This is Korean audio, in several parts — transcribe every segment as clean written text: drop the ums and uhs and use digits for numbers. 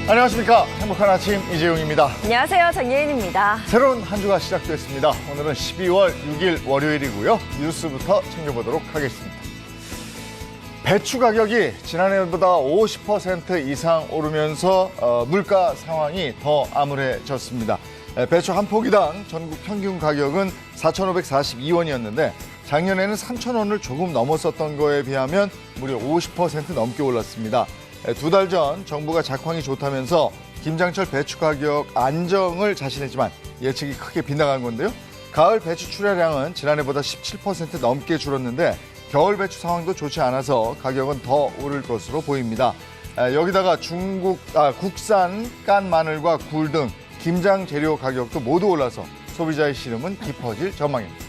안녕하십니까. 행복한 아침 이재용입니다. 안녕하세요. 정예인입니다. 새로운 한 주가 시작됐습니다. 오늘은 12월 6일 월요일이고요. 뉴스부터 챙겨보도록 하겠습니다. 배추 가격이 지난해보다 50% 이상 오르면서 물가 상황이 더 암울해졌습니다. 배추 한 포기당 전국 평균 가격은 4,542원이었는데 작년에는 3,000원을 조금 넘었었던 거에 비하면 무려 50% 넘게 올랐습니다. 두 달 전 정부가 작황이 좋다면서 김장철 배추 가격 안정을 자신했지만 예측이 크게 빗나간 건데요. 가을 배추 출하량은 지난해보다 17% 넘게 줄었는데 겨울 배추 상황도 좋지 않아서 가격은 더 오를 것으로 보입니다. 여기다가 국산 깐 마늘과 굴 등 김장 재료 가격도 모두 올라서 소비자의 시름은 깊어질 전망입니다.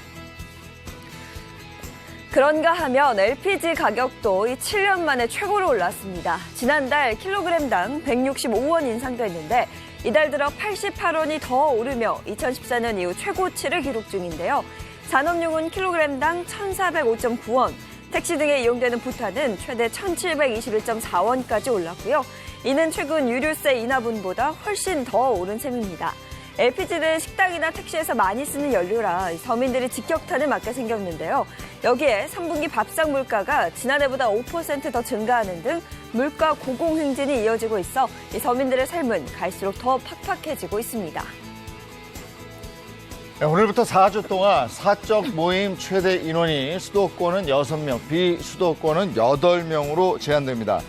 그런가 하면 LPG 가격도 7년 만에 최고로 올랐습니다. 지난달 킬로그램당 165원 인상됐는데 이달 들어 88원이 더 오르며 2014년 이후 최고치를 기록 중인데요. 산업용은 킬로그램당 1,405.9원, 택시 등에 이용되는 부탄은 최대 1,721.4원까지 올랐고요. 이는 최근 유류세 인하분보다 훨씬 더 오른 셈입니다. LPG는 식당이나 택시에서 많이 쓰는 연료라 서민들이 직격탄을 맞게 생겼는데요. 여기에 3분기 밥상 물가가 지난해보다 5% 더 증가하는 등 물가 고공행진이 이어지고 있어 이 서민들의 삶은 갈수록 더 팍팍해지고 있습니다. 오늘부터 4주 동안 사적 모임 최대 인원이 수도권은 6명, 비수도권은 8명으로 제한됩니다.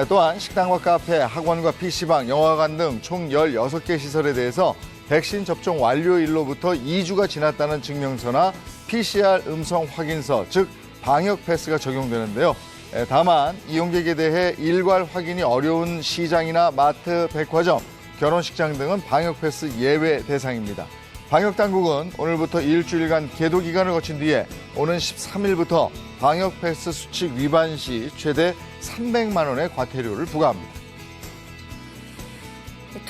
또한 식당과 카페, 학원과 PC방, 영화관 등 총 16개 시설에 대해서 백신 접종 완료일로부터 2주가 지났다는 증명서나 PCR 음성 확인서, 즉 방역 패스가 적용되는데요. 다만 이용객에 대해 일괄 확인이 어려운 시장이나 마트, 백화점, 결혼식장 등은 방역 패스 예외 대상입니다. 방역 당국은 오늘부터 일주일간 계도 기간을 거친 뒤에 오는 13일부터 방역 패스 수칙 위반 시 최대 300만 원의 과태료를 부과합니다.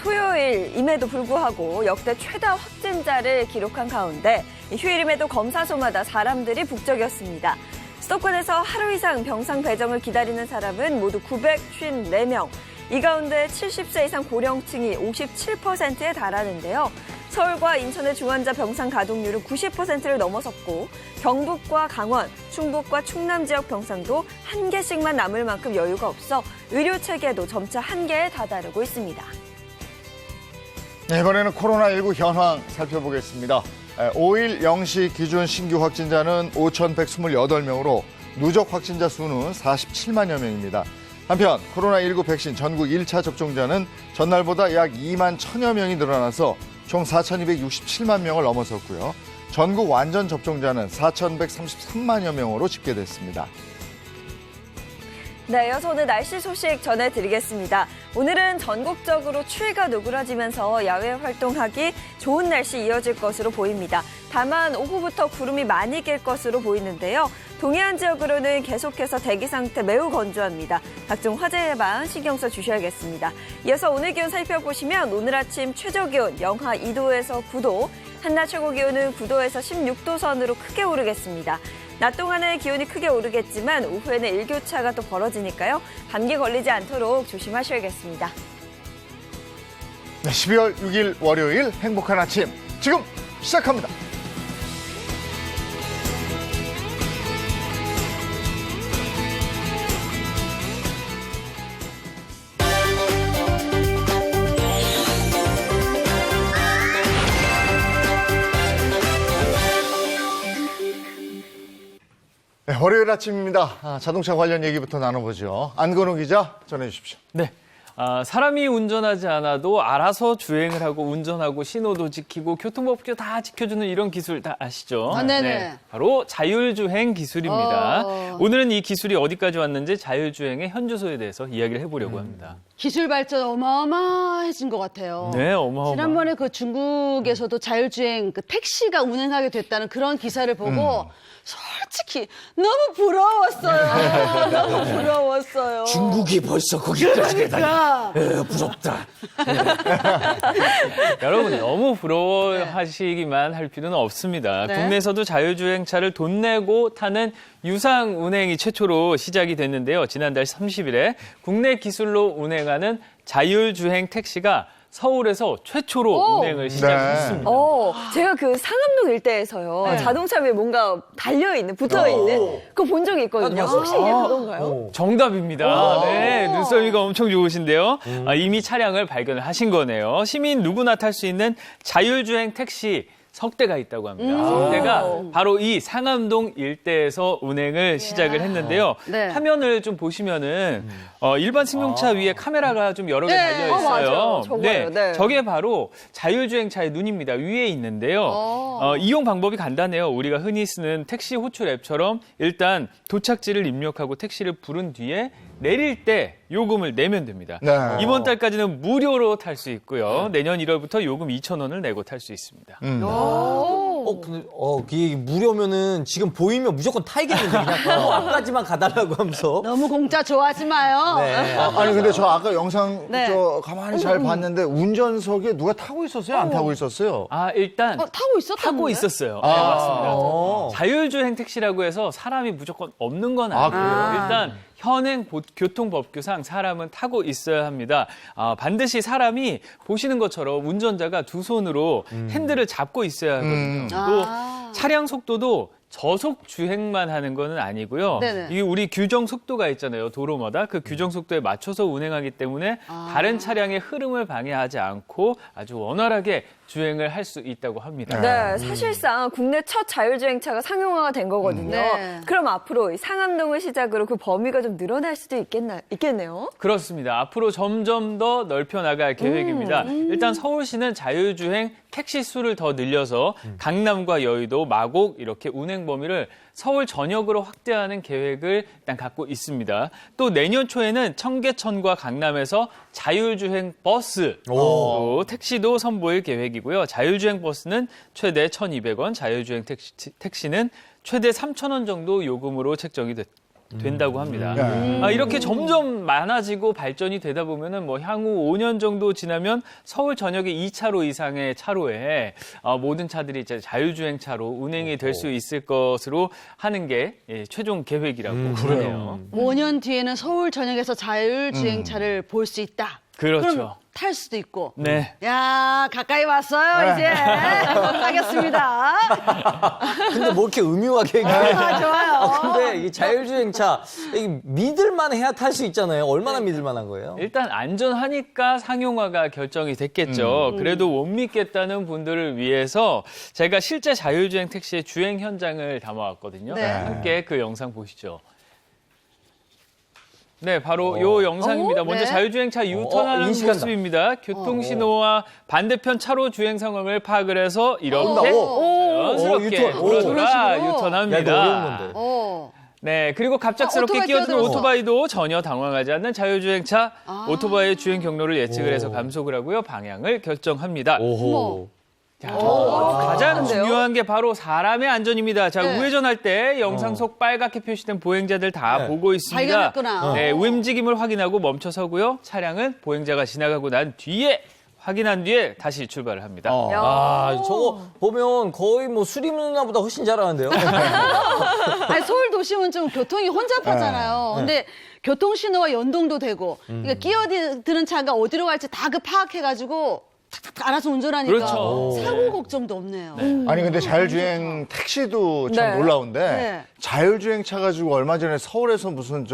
토요일임에도 불구하고 역대 최다 확진자를 기록한 가운데 휴일임에도 검사소마다 사람들이 북적였습니다. 수도권에서 하루 이상 병상 배정을 기다리는 사람은 모두 954명. 이 가운데 70세 이상 고령층이 57%에 달하는데요. 서울과 인천의 중환자 병상 가동률은 90%를 넘어섰고 경북과 강원, 충북과 충남 지역 병상도 한 개씩만 남을 만큼 여유가 없어 의료 체계도 점차 한계에 다다르고 있습니다. 네, 이번에는 코로나19 현황 살펴보겠습니다. 5일 0시 기준 신규 확진자는 5,128명으로 누적 확진자 수는 47만여 명입니다. 한편 코로나19 백신 전국 1차 접종자는 전날보다 약 2만 1천여 명이 늘어나서 총 4,267만 명을 넘어섰고요. 전국 완전 접종자는 4,133만여 명으로 집계됐습니다. 네, 이어서 오늘 날씨 소식 전해드리겠습니다. 오늘은 전국적으로 추위가 누그러지면서 야외 활동하기 좋은 날씨 이어질 것으로 보입니다. 다만 오후부터 구름이 많이 낄 것으로 보이는데요. 동해안 지역으로는 계속해서 대기 상태 매우 건조합니다. 각종 화재 예방 신경 써 주셔야겠습니다. 이어서 오늘 기온 살펴보시면 오늘 아침 최저 기온 영하 2도에서 9도, 한낮 최고 기온은 9도에서 16도 선으로 크게 오르겠습니다. 낮 동안은 기온이 크게 오르겠지만 오후에는 일교차가 또 벌어지니까요. 감기 걸리지 않도록 조심하셔야겠습니다. 네, 12월 6일 월요일 행복한 아침 지금 시작합니다. 네, 월요일 아침입니다. 자동차 관련 얘기부터 나눠보죠. 안건우 기자 전해주십시오. 네. 사람이 운전하지 않아도 알아서 주행을 하고 운전하고 신호도 지키고 교통법규 다 지켜주는 이런 기술 다 아시죠? 네네. 바로 자율주행 기술입니다. 오늘은 이 기술이 어디까지 왔는지 자율주행의 현주소에 대해서 이야기를 해보려고 합니다. 기술 발전 어마어마해진 것 같아요. 네, 어마어마. 지난번에 그 중국에서도 자율주행 그 택시가 운행하게 됐다는 그런 기사를 보고 솔직히 너무 부러웠어요. 너무 부러웠어요. 중국이 벌써 거기까지 가다니. 그러니까. 부럽다. 여러분 너무 부러워하시기만 할 필요는 없습니다. 네. 국내에서도 자율주행차를 돈 내고 타는 유상 운행이 최초로 시작이 됐는데요. 지난달 30일에 국내 기술로 운행하는 자율주행 택시가 서울에서 최초로 오. 운행을 시작했습니다. 제가 그 상암동 일대에서요. 네. 자동차 위에 뭔가 달려있는, 붙어있는, 그거 본 적이 있거든요. 혹시 이게 그건가요? 정답입니다. 네, 눈썰미가 엄청 좋으신데요. 이미 차량을 발견을 하신 거네요. 시민 누구나 탈 수 있는 자율주행 택시 석대가 있다고 합니다. 석대가 바로 이 상암동 일대에서 운행을 시작을 했는데요. 네. 화면을 좀 보시면은 일반 승용차 위에 카메라가 좀 여러 개 네. 달려 있어요. 맞아요. 저거예요. 네. 저게 바로 자율주행차의 눈입니다. 위에 있는데요. 이용 방법이 간단해요. 우리가 흔히 쓰는 택시 호출 앱처럼 일단 도착지를 입력하고 택시를 부른 뒤에 내릴 때 요금을 내면 됩니다. 네. 이번 달까지는 무료로 탈 수 있고요. 내년 1월부터 요금 2,000원을 내고 탈 수 있습니다. 근데, 그게 무료면은 지금 보이면 무조건 타야겠는데, 그냥. 앞까지만 가달라고 하면서. 너무 공짜 좋아하지 마요. 네. 아니 근데 저 아까 영상 네. 저 가만히 잘 봤는데 운전석에 누가 타고 있었어요? 안 타고 있었어요? 일단 타고 있었다는데? 타고 있었어요. 네, 맞습니다. 자율주행 택시라고 해서 사람이 무조건 없는 건 아니고요. 일단 현행 교통법규상 사람은 타고 있어야 합니다. 반드시 사람이 보시는 것처럼 운전자가 두 손으로 핸들을 잡고 있어야 하거든요. 또 차량 속도도 저속 주행만 하는 거는 아니고요. 네네. 이게 우리 규정 속도가 있잖아요. 도로마다 그 규정 속도에 맞춰서 운행하기 때문에 다른 차량의 흐름을 방해하지 않고 아주 원활하게 주행을 할 수 있다고 합니다. 네, 사실상 국내 첫 자율주행차가 상용화가 된 거거든요. 네. 그럼 앞으로 이 상암동을 시작으로 그 범위가 좀 늘어날 수도 있겠네요. 그렇습니다. 앞으로 점점 더 넓혀 나갈 계획입니다. 일단 서울시는 자율주행 택시 수를 더 늘려서 강남과 여의도, 마곡 이렇게 운행 범위를 서울 전역으로 확대하는 계획을 일단 갖고 있습니다. 또 내년 초에는 청계천과 강남에서 자율주행 버스, 또 택시도 선보일 계획이고요. 자율주행 버스는 최대 1,200원, 자율주행 택시는 최대 3,000원 정도 요금으로 책정이 된다고 합니다. 이렇게 점점 많아지고 발전이 되다 보면은 향후 5년 정도 지나면 서울 전역의 2차로 이상의 차로에 모든 차들이 이제 자율주행차로 운행이 될 수 있을 것으로 하는 게 최종 계획이라고 그러네요. 5년 뒤에는 서울 전역에서 자율주행차를 볼 수 있다. 그렇죠. 그럼 탈 수도 있고. 네. 야, 가까이 왔어요, 이제. 하겠습니다. 근데 뭐 이렇게 음흉하게 얘기해. 좋아요. 근데 이 자율주행차, 이게 믿을만 해야 탈 수 있잖아요. 얼마나 믿을만한 거예요? 일단 안전하니까 상용화가 결정이 됐겠죠. 그래도 못 믿겠다는 분들을 위해서 제가 실제 자율주행 택시의 주행 현장을 담아왔거든요. 네. 함께 그 영상 보시죠. 네, 바로 요 영상입니다. 먼저 네. 자율주행차 유턴하는 인식한다. 모습입니다. 교통신호와 반대편 차로 주행 상황을 파악을 해서 이렇게 오, 자연스럽게 유턴. 돌아 그런 식으로. 야, 이거 유턴합니다. 어려운 건데. 네, 그리고 갑작스럽게 오토바이 끼어드는 끼어들어서. 오토바이도 전혀 당황하지 않는 자율주행차. 오토바이의 주행 경로를 예측을 해서 감속을 하고요. 방향을 결정합니다. 오호. 자, 가장 똑똑한데요? 중요한 게 바로 사람의 안전입니다. 자, 네. 우회전할 때 영상 속 빨갛게 표시된 보행자들 다 네. 보고 있습니다. 발견했구나. 네, 움직임을 확인하고 멈춰서고요. 차량은 보행자가 지나가고 난 뒤에 확인한 뒤에 다시 출발을 합니다. 저거 보면 거의 뭐 수림 누나보다 훨씬 잘하는데요. 아니, 서울 도심은 좀 교통이 혼잡하잖아요. 근데 교통신호와 연동도 되고, 그러니까 끼어드는 차가 어디로 갈지 다 그 파악해가지고 탁탁 알아서 운전하니까 그렇죠. 사고 걱정도 없네요. 아니 근데 자율주행 택시도 참 네. 놀라운데 네. 자율주행 차 가지고 얼마 전에 서울에서 무슨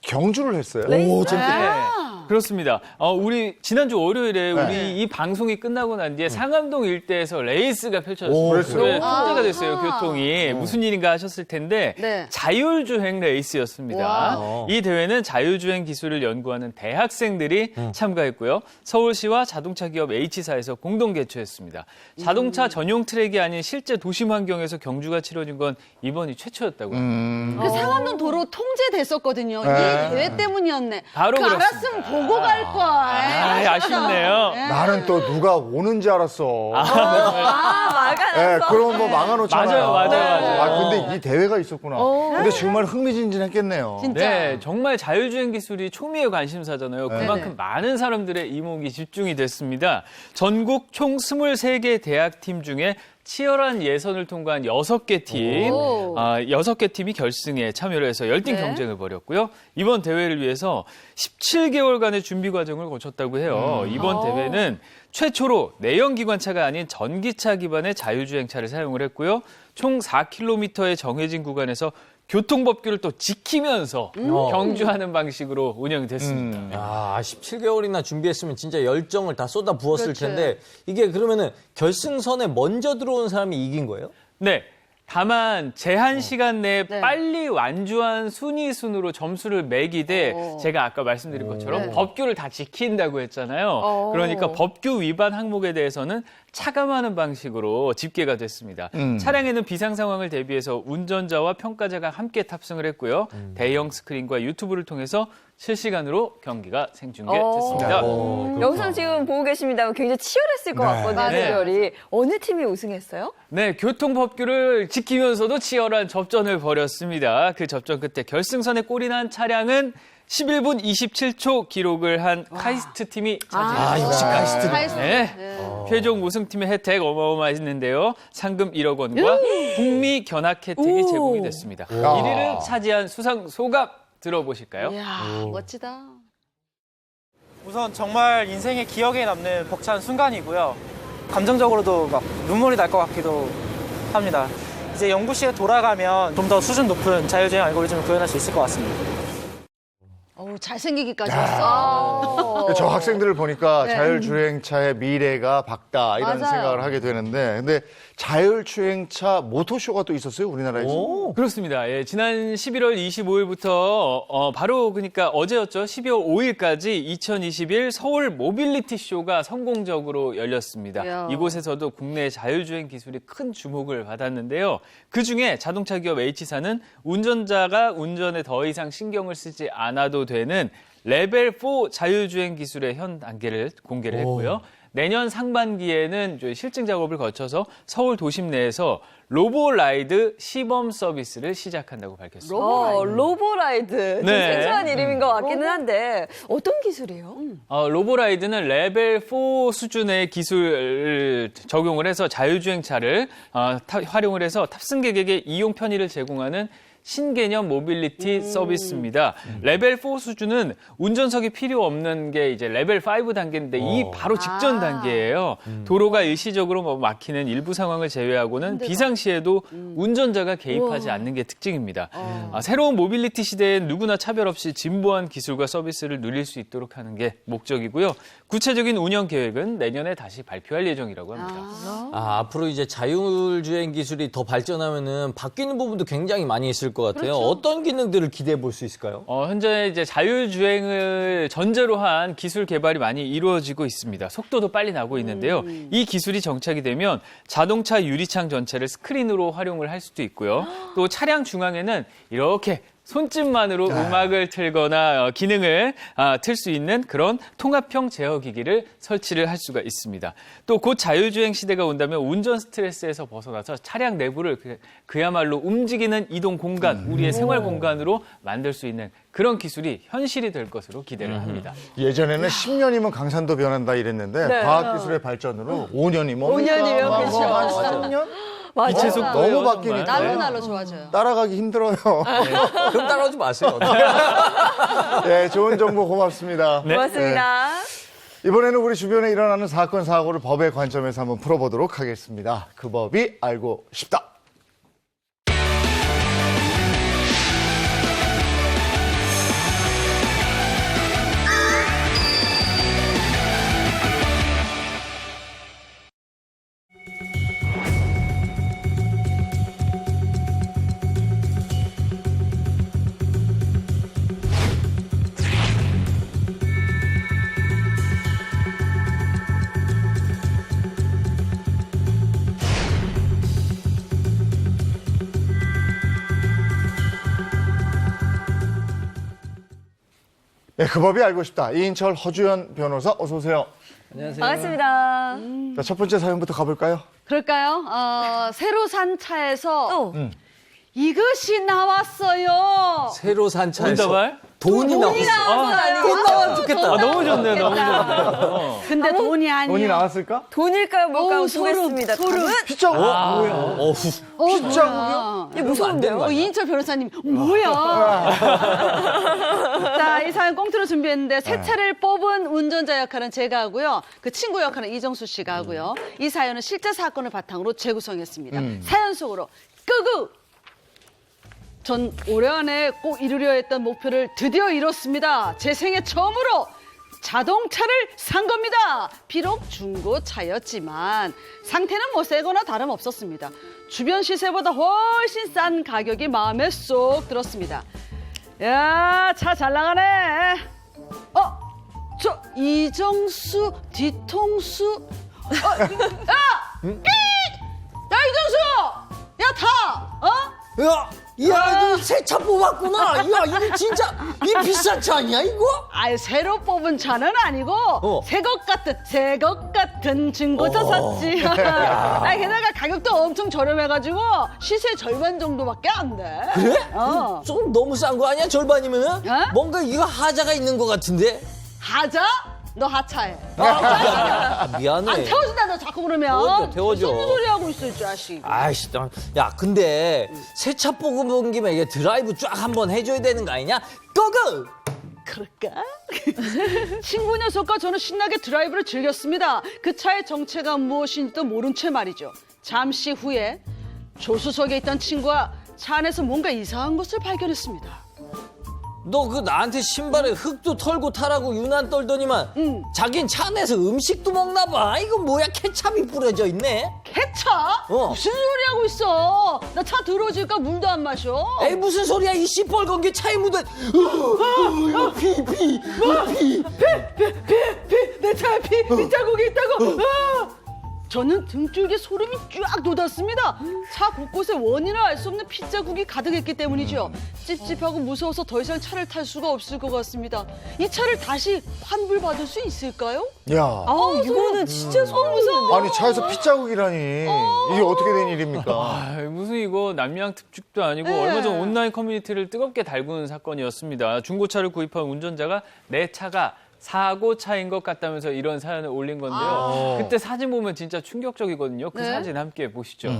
경주를 했어요. 오, 재밌겠다. 네. 그렇습니다. 우리 지난주 월요일에 네. 우리 이 방송이 끝나고 난 뒤에 상암동 일대에서 레이스가 펼쳐졌습니다. 그랬어요? 네, 화제가 됐어요. 아하. 교통이 무슨 일인가 하셨을 텐데 네. 자율주행 레이스였습니다. 와. 이 대회는 자율주행 기술을 연구하는 대학생들이 참가했고요. 서울시와 자동차 기업 H사에서 공동 개최했습니다. 자동차 전용 트랙이 아닌 실제 도심 환경에서 경주가 치러진 건 이번이 최초였다고 합니다. 그 상암동 도로 통제됐었거든요. 네. 이 대회 때문이었네. 바로 그 그렇습니다. 알았으면 보고 갈 걸. 아쉽네요. 나는 또 누가 오는지 알았어. 막아놨어. 그럼 뭐 막아놓잖아요. 맞아요. 근데 이 대회가 있었구나. 근데 정말 흥미진진했겠네요. 진짜. 네, 정말 자율주행 기술이 초미의 관심사잖아요. 그만큼 많은 사람들의 이목이 집중이 됐습니다. 전국 총 23개 대학팀 중에 치열한 예선을 통과한 6개 팀, 오. 6개 팀이 결승에 참여를 해서 열띤 네. 경쟁을 벌였고요. 이번 대회를 위해서 17개월간의 준비 과정을 거쳤다고 해요. 이번 대회는 최초로 내연기관차가 아닌 전기차 기반의 자율주행차를 사용을 했고요. 총 4km의 정해진 구간에서 교통법규를 또 지키면서 경주하는 방식으로 운영이 됐습니다. 야, 17개월이나 준비했으면 진짜 열정을 다 쏟아 부었을 그렇지. 텐데 이게 그러면은 결승선에 먼저 들어온 사람이 이긴 거예요? 네. 다만 제한 시간 내에 네. 빨리 완주한 순위 순으로 점수를 매기되 제가 아까 말씀드린 것처럼 네. 법규를 다 지킨다고 했잖아요. 그러니까 법규 위반 항목에 대해서는 차감하는 방식으로 집계가 됐습니다. 차량에는 비상 상황을 대비해서 운전자와 평가자가 함께 탑승을 했고요. 대형 스크린과 유튜브를 통해서 실시간으로 경기가 생중계됐습니다. 영상 지금 보고 계십니다만 굉장히 치열했을 것 같거든요. 네. 대결이. 어느 팀이 우승했어요? 네, 교통법규를 지키면서도 치열한 접전을 벌였습니다. 그 접전 끝에 결승선에 골이 난 차량은 11분 27초 기록을 한 카이스트 팀이 차지했습니다. 역시 카이스트. 카이스트. 네. 최종 우승팀의 혜택 어마어마했는데요. 상금 1억 원과 북미 견학 혜택이 제공이 됐습니다. 1위를 차지한 수상 소감 들어보실까요? 이야, 멋지다. 우선 정말 인생의 기억에 남는 벅찬 순간이고요. 감정적으로도 막 눈물이 날 것 같기도 합니다. 이제 연구실에 돌아가면 좀 더 수준 높은 자율주행 알고리즘을 구현할 수 있을 것 같습니다. 어우, 잘생기기까지 했어. 저 학생들을 보니까 네. 자율주행차의 미래가 밝다 이런 맞아요. 생각을 하게 되는데 근데 자율주행차 모토쇼가 또 있었어요 우리나라에서. 그렇습니다. 예, 지난 11월 25일부터 바로 그러니까 어제였죠. 12월 5일까지 2021 서울 모빌리티 쇼가 성공적으로 열렸습니다. 이야. 이곳에서도 국내 자율주행 기술이 큰 주목을 받았는데요. 그중에 자동차 기업 H사는 운전자가 운전에 더 이상 신경을 쓰지 않아도 되는 레벨 4 자율주행 기술의 현 단계를 공개를 했고요. 내년 상반기에는 실증 작업을 거쳐서 서울 도심 내에서 로보라이드 시범 서비스를 시작한다고 밝혔습니다. 로보라이드. 좀 네. 생소한 이름인 것 같기는 한데 어떤 기술이에요? 로보라이드는 레벨 4 수준의 기술을 적용을 해서 자율주행차를 활용을 해서 탑승객에게 이용 편의를 제공하는 신개념 모빌리티 서비스입니다. 레벨 4 수준은 운전석이 필요 없는 게 이제 레벨 5 단계인데 이 바로 직전 단계예요. 도로가 일시적으로 막히는 일부 상황을 제외하고는 비상시에도 운전자가 개입하지 않는 게 특징입니다. 새로운 모빌리티 시대엔 누구나 차별 없이 진보한 기술과 서비스를 누릴 수 있도록 하는 게 목적이고요. 구체적인 운영 계획은 내년에 다시 발표할 예정이라고 합니다. 앞으로 이제 자율주행 기술이 더 발전하면은 바뀌는 부분도 굉장히 많이 있을 것 같아요. 어떤 기능들을 기대해 볼 수 있을까요? 현재 이제 자율주행을 전제로 한 기술 개발이 많이 이루어지고 있습니다. 속도도 빨리 나고 있는데요. 이 기술이 정착이 되면 자동차 유리창 전체를 스크린으로 활용을 할 수도 있고요. 또 차량 중앙에는 이렇게 손짓만으로 음악을 틀거나 기능을 틀 수 있는 그런 통합형 제어기기를 설치를 할 수가 있습니다. 또 곧 자율주행 시대가 온다면 운전 스트레스에서 벗어나서 차량 내부를 그야말로 움직이는 이동 공간, 우리의 생활 공간으로 만들 수 있는 그런 기술이 현실이 될 것으로 기대를 합니다. 예전에는 10년이면 강산도 변한다 이랬는데 네. 과학기술의 발전으로 5년이면 5년이면 그렇죠. 한 3년? 맞아요. 빛의 속도예요, 너무 정말. 바뀌니까. 날로 좋아져요. 따라가기 힘들어요. 그럼 따라오지 마세요. 네, 좋은 정보 고맙습니다. 고맙습니다. 이번에는 우리 주변에 일어나는 사건, 사고를 법의 관점에서 한번 풀어보도록 하겠습니다. 그 법이 알고 싶다. 네, 그 법이 알고 싶다. 이인철 허주연 변호사 어서 오세요. 안녕하세요. 반갑습니다. 자, 첫 번째 사연부터 가볼까요? 그럴까요? 새로 산 차에서 이것이 나왔어요. 새로 산 차에서 온다발? 돈이 나왔어. 돈 나왔으면 좋겠다. 너무 좋네요, 너무 좋네요. 근데 돈이 아니에요. 돈이 나왔을까? 돈일까요, 뭘까요? 어우, 소름, 보겠습니다. 소름. 답은? 피자국? 뭐야? 어후. 피자국이요? 이게 무서운데요? 이인철 변호사님, 뭐야? 자, 이 사연 꽁트로 준비했는데 새 차를 뽑은 운전자 역할은 제가 하고요. 그 친구 역할은 이정수 씨가 하고요. 이 사연은 실제 사건을 바탕으로 재구성했습니다. 사연 속으로 끄고! 전 올해 안에 꼭 이루려 했던 목표를 드디어 이뤘습니다. 제 생애 처음으로 자동차를 산 겁니다. 비록 중고차였지만 상태는 뭐 새거나 다름없었습니다. 주변 시세보다 훨씬 싼 가격이 마음에 쏙 들었습니다. 야, 차 잘 나가네. 저 이정수 뒤통수. 야, 이정수, 야 타. 야, 너 새 차 뽑았구나. 야, 이거 진짜 이 비싼 차 아니야, 이거? 아이, 새로 뽑은 차는 아니고 새 것 같은 중고차 샀지. 아, 게다가 가격도 엄청 저렴해가지고 시세 절반 정도밖에 안 돼. 그래? 어. 조금 너무 싼 거 아니야, 절반이면은? 뭔가 이거 하자가 있는 것 같은데? 하자? 너 하차해. 미안해. 안 태워준다 너 자꾸 그러면. 태워줘. 무슨 소리 하고 있어 이 자식. 아이씨, 야, 근데 새 차 뽑은 김에 이게 드라이브 쫙 한번 해줘야 되는 거 아니냐? 고고! 그럴까? 친구 녀석과 저는 신나게 드라이브를 즐겼습니다. 그 차의 정체가 무엇인지도 모른 채 말이죠. 잠시 후에 조수석에 있던 친구가 차 안에서 뭔가 이상한 것을 발견했습니다. 너 그 나한테 신발에 흙도 털고 타라고 유난 떨더니만 자긴 차 안에서 음식도 먹나 봐. 이거 뭐야, 케찹이 뿌려져 있네. 케찹? 어. 무슨 소리 하고 있어? 나 차 들어오니까 물도 안 마셔. 에이, 무슨 소리야, 이 시뻘건 게 차에 묻은 피. 내 차에 빗자국이 있다고. 저는 등줄기에 소름이 쫙 돋았습니다. 차 곳곳에 원인을 알 수 없는 핏자국이 가득했기 때문이죠. 찝찝하고 무서워서 더 이상 차를 탈 수가 없을 것 같습니다. 이 차를 다시 환불받을 수 있을까요? 야, 이거는 진짜 소름 무서워. 아니 차에서 피자국이라니 이게 어떻게 된 일입니까? 아, 무슨 이거 남양 특집도 아니고 얼마 전 온라인 커뮤니티를 뜨겁게 달구는 사건이었습니다. 중고차를 구입한 운전자가 내 차가 사고차인 것 같다면서 이런 사연을 올린 건데요. 그때 사진 보면 진짜 충격적이거든요. 그 네? 사진 함께 보시죠.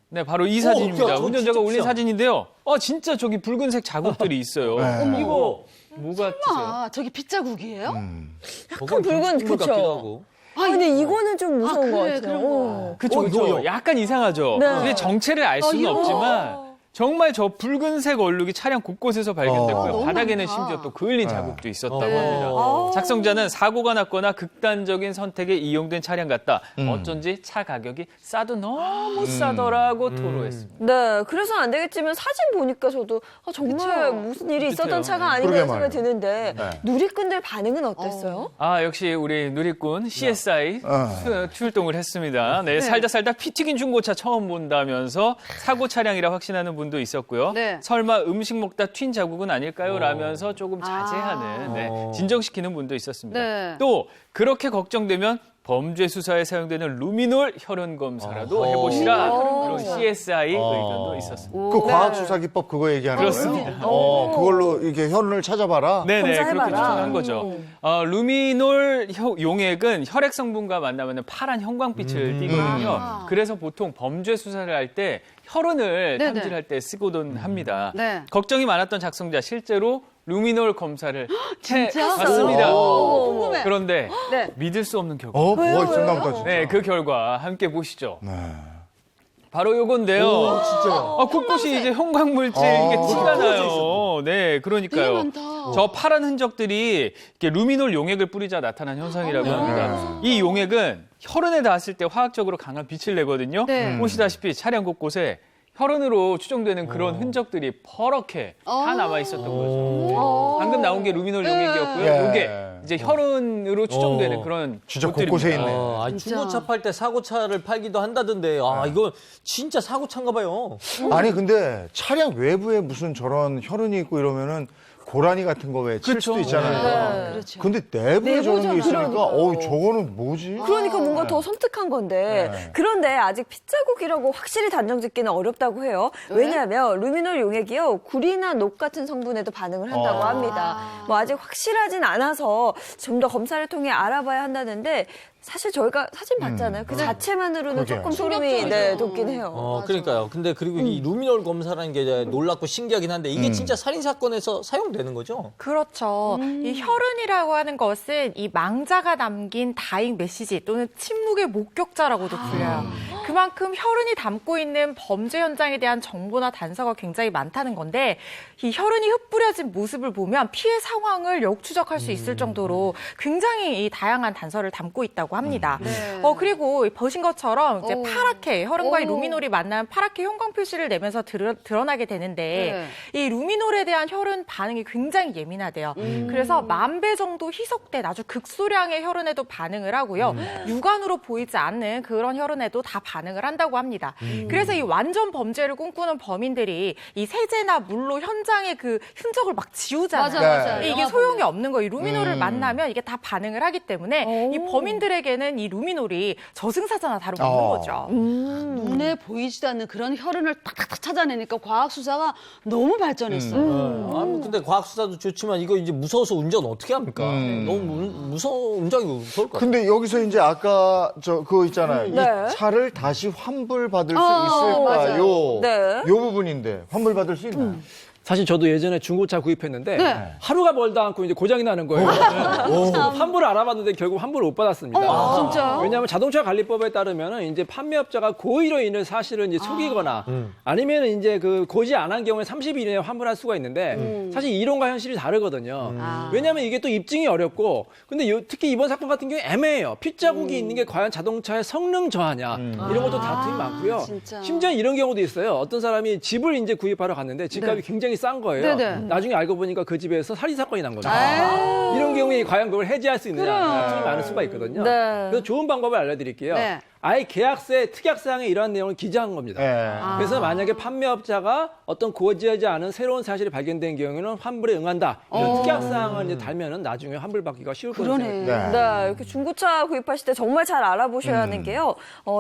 네, 바로 이 사진입니다. 야, 저 운전자가 진짜 올린 비싸. 사진인데요. 진짜 저기 붉은색 자국들이 있어요. 네. 이거 뭐 같으세요? 아, 저기 핏자국이에요? 약간 붉은, 그쵸? 근데 이거는 좀 무서운 것 그래, 같아요. 그런 거. 그쵸, 그쵸. 이거요. 약간 이상하죠. 네. 근데 정체를 알 수는 이거. 없지만 정말 저 붉은색 얼룩이 차량 곳곳에서 발견됐고요. 너무 바닥에는 많다. 심지어 또 그을린 자국도 있었다고 네. 합니다. 작성자는 사고가 났거나 극단적인 선택에 이용된 차량 같다. 어쩐지 차 가격이 싸도 너무 싸더라고 토로했습니다. 네, 그래서 안 되겠지만 사진 보니까 저도 정말 그쵸? 무슨 일이 있었던 그쵸. 차가 아닌가 그러게 생각이 드는데 네. 누리꾼들 반응은 어땠어요? 역시 우리 누리꾼 CSI 출동을 했습니다. 네, 살다 피 튀긴 중고차 처음 본다면서 사고 차량이라 확신하는 분도 있었고요. 네. 설마 음식 먹다 튄 자국은 아닐까요? 라면서 조금 자제하는, 진정시키는 분도 있었습니다. 네. 또 그렇게 걱정되면 범죄 수사에 사용되는 루미놀 혈흔 검사라도 해보시라. 그런 CSI 의견도 있었습니다. 그 과학수사기법 그거 얘기하는 그렇습니다. 거예요? 그걸로 이렇게 혈흔을 찾아봐라. 네네, 그렇게 검사해봐라. 추천한 거죠. 루미놀 용액은 혈액 성분과 만나면 파란 형광빛을 띠거든요. 그래서 보통 범죄 수사를 할 때 혈흔을 네네. 탐지할 때 쓰고는 합니다. 네. 걱정이 많았던 작성자 실제로 루미놀 검사를 진짜? 해봤습니다. 궁금해. 그런데 네. 믿을 수 없는 결과. 뭐가 있었나 보다 진짜. 네, 그 결과 함께 보시죠. 네. 바로 요건데요. 진짜요? 곳곳이 이제 형광물질 이게 티가 나요. 네, 그러니까요. 되게 많다. 저 파란 흔적들이 이렇게 루미놀 용액을 뿌리자 나타난 현상이라고 합니다. 이 용액은 혈흔에 닿았을 때 화학적으로 강한 빛을 내거든요. 네. 보시다시피 차량 곳곳에 혈흔으로 추정되는 그런 흔적들이 퍼렇게 다 남아 있었던 거죠. 방금 나온 게 루미놀 용액이었고요. 예. 이게 이제 혈흔으로 추정되는 그런 진짜 것들입니다. 곳곳에 있네. 중고차 팔 때 사고차를 팔기도 한다던데, 이거 진짜 사고차인가 봐요. 아니 근데 차량 외부에 무슨 저런 혈흔이 있고 이러면은 고라니 같은 거 왜 칠 수도 있잖아요. 네. 그렇죠. 근데 내부에 저런 게 있으니까 그러니까요. 저거는 뭐지? 그러니까 뭔가 더 섬뜩한 건데 네. 그런데 아직 핏자국이라고 확실히 단정짓기는 어렵다고 해요. 왜냐하면 루미놀 용액이요 구리나 녹 같은 성분에도 반응을 한다고 합니다. 뭐 아직 확실하진 않아서 좀 더 검사를 통해 알아봐야 한다는데 사실 저희가 사진 봤잖아요. 그 자체만으로는 그러게요. 조금 소름이 돋긴 해요. 그러니까요. 근데 그리고 이 루미놀 검사라는 게 이제 놀랍고 신기하긴 한데 이게 진짜 살인 사건에서 사용되는 거죠? 그렇죠. 이 혈흔이라고 하는 것은 이 망자가 남긴 다잉 메시지 또는 침묵의 목격자라고도 불려요. 그만큼 혈흔이 담고 있는 범죄 현장에 대한 정보나 단서가 굉장히 많다는 건데 이 혈흔이 흩뿌려진 모습을 보면 피해 상황을 역추적할 수 있을 정도로 굉장히 이 다양한 단서를 담고 있다고 합니다. 그리고 보신 것처럼 이제 파랗게 혈흔과 이 루미놀이 만나면 파랗게 형광 표시를 내면서 드러나게 되는데 이 루미놀에 대한 혈흔 반응이 굉장히 예민하대요. 그래서 10,000배 정도 희석된 아주 극소량의 혈흔에도 반응을 하고요. 육안으로 보이지 않는 그런 혈흔에도 다 반응을 한다고 합니다. 그래서 이 완전 범죄를 꿈꾸는 범인들이 이 세제나 물로 현장의 그 흔적을 막 지우잖아요. 맞아. 이게 소용이 없는 거예요. 이 루미놀을 만나면 이게 다 반응을 하기 때문에 이 범인들에게는 이 루미놀이 저승사자나 다름없는 거죠. 눈에 보이지도 않는 그런 혈흔을 탁탁탁 찾아내니까 과학 수사가 너무 발전했어요. 근데 과학 수사도 좋지만 이거 이제 무서워서 운전 어떻게 합니까? 너무 운전이 무서울 것 같아요. 근데 여기서 이제 아까 그거 있잖아요. 네. 이 차를 다시 환불받을 수 맞아요. 있을까요? 네. 요 부분인데 환불받을 수 있나요? 사실 저도 예전에 중고차 구입했는데 네. 하루가 멀다 않고 이제 고장이 나는 거예요. 환불을 알아봤는데 결국 환불을 못 받았습니다. 진짜? 왜냐하면 자동차 관리법에 따르면 이제 판매업자가 고의로 인을 사실은 이제 속이거나 아니면 이제 그 고지 안 한 경우에 30일 이내에 환불할 수가 있는데 사실 이론과 현실이 다르거든요. 왜냐하면 이게 또 입증이 어렵고 근데 특히 이번 사건 같은 경우에 애매해요. 핏자국이 있는 게 과연 자동차의 성능 저하냐 이런 것도 다툼이 많고요. 진짜. 심지어 이런 경우도 있어요. 어떤 사람이 집을 이제 구입하러 갔는데 집값이 굉장히 싼 거예요. 네네. 나중에 알고 보니까 그 집에서 살인 사건이 난 거죠. 이런 경우에 과연 그걸 해지할 수 있느냐 다툼이 많을 수가 있거든요. 네. 그래서 좋은 방법을 알려드릴게요. 네. 아예 계약서에 특약사항에 이러한 내용을 기재한 겁니다. 네. 그래서 만약에 판매업자가 어떤 고지하지 않은 새로운 사실이 발견된 경우에는 환불에 응한다. 이런 특약사항을 이제 달면은 나중에 환불받기가 쉬울 거라고 그러네. 생각합니다. 네, 이렇게 중고차 구입하실 때 정말 잘 알아보셔야 하는 게요.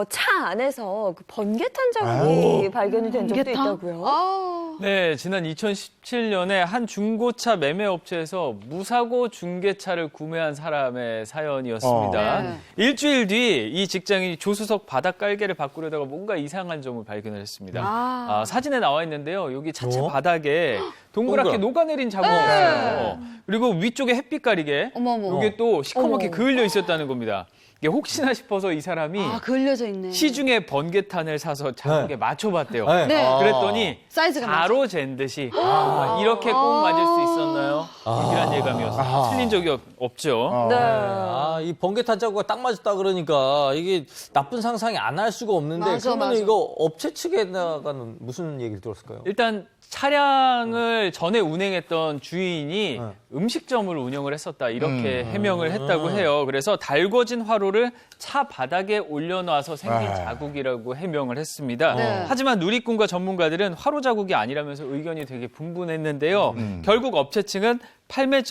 차 안에서 그 번개탄 자국이 발견이 된 적도 번개탄? 있다고요. 네, 지난 2017년에 한 중고차 매매 업체에서 무사고 중개차를 구매한 사람의 사연이었습니다. 네. 일주일 뒤 이 직장인이 조수석 바닥 깔개를 바꾸려다가 뭔가 이상한 점을 발견을 했습니다. 사진에 나와 있는데요. 여기 차체 바닥에 동그랗게 녹아내린 자국이 있어요. 그리고 위쪽에 햇빛 가리개, 어머머. 이게 또 시커멓게 그을려 있었다는 겁니다. 이게 혹시나 싶어서 이 사람이 그을려져 있네. 시중에 번개탄을 사서 자국에 맞춰봤대요. 네. 네. 그랬더니 사이즈가 바로 잰 듯이 이렇게 꼭 맞을 수 있었나요? 이런 예감이었어요. 틀린 적이 없죠. 네. 이 번개탄 자국가 딱 맞았다 그러니까 이게 나쁜 상상이 안 할 수가 없는데 맞아, 그러면 맞아. 이거 업체 측에다가는 무슨 얘기를 들었을까요? 일단 차량을 전에 운행했던 주인이 음식점을 운영을 했었다 이렇게 해명을 했다고 해요. 그래서 달궈진 화로를 차 바닥에 올려놔서 생긴 자국이라고 해명을 했습니다. 네. 하지만 누리꾼과 전문가들은 화로 자국이 아니라면서 의견이 되게 분분했는데요. 결국 업체 측은 판매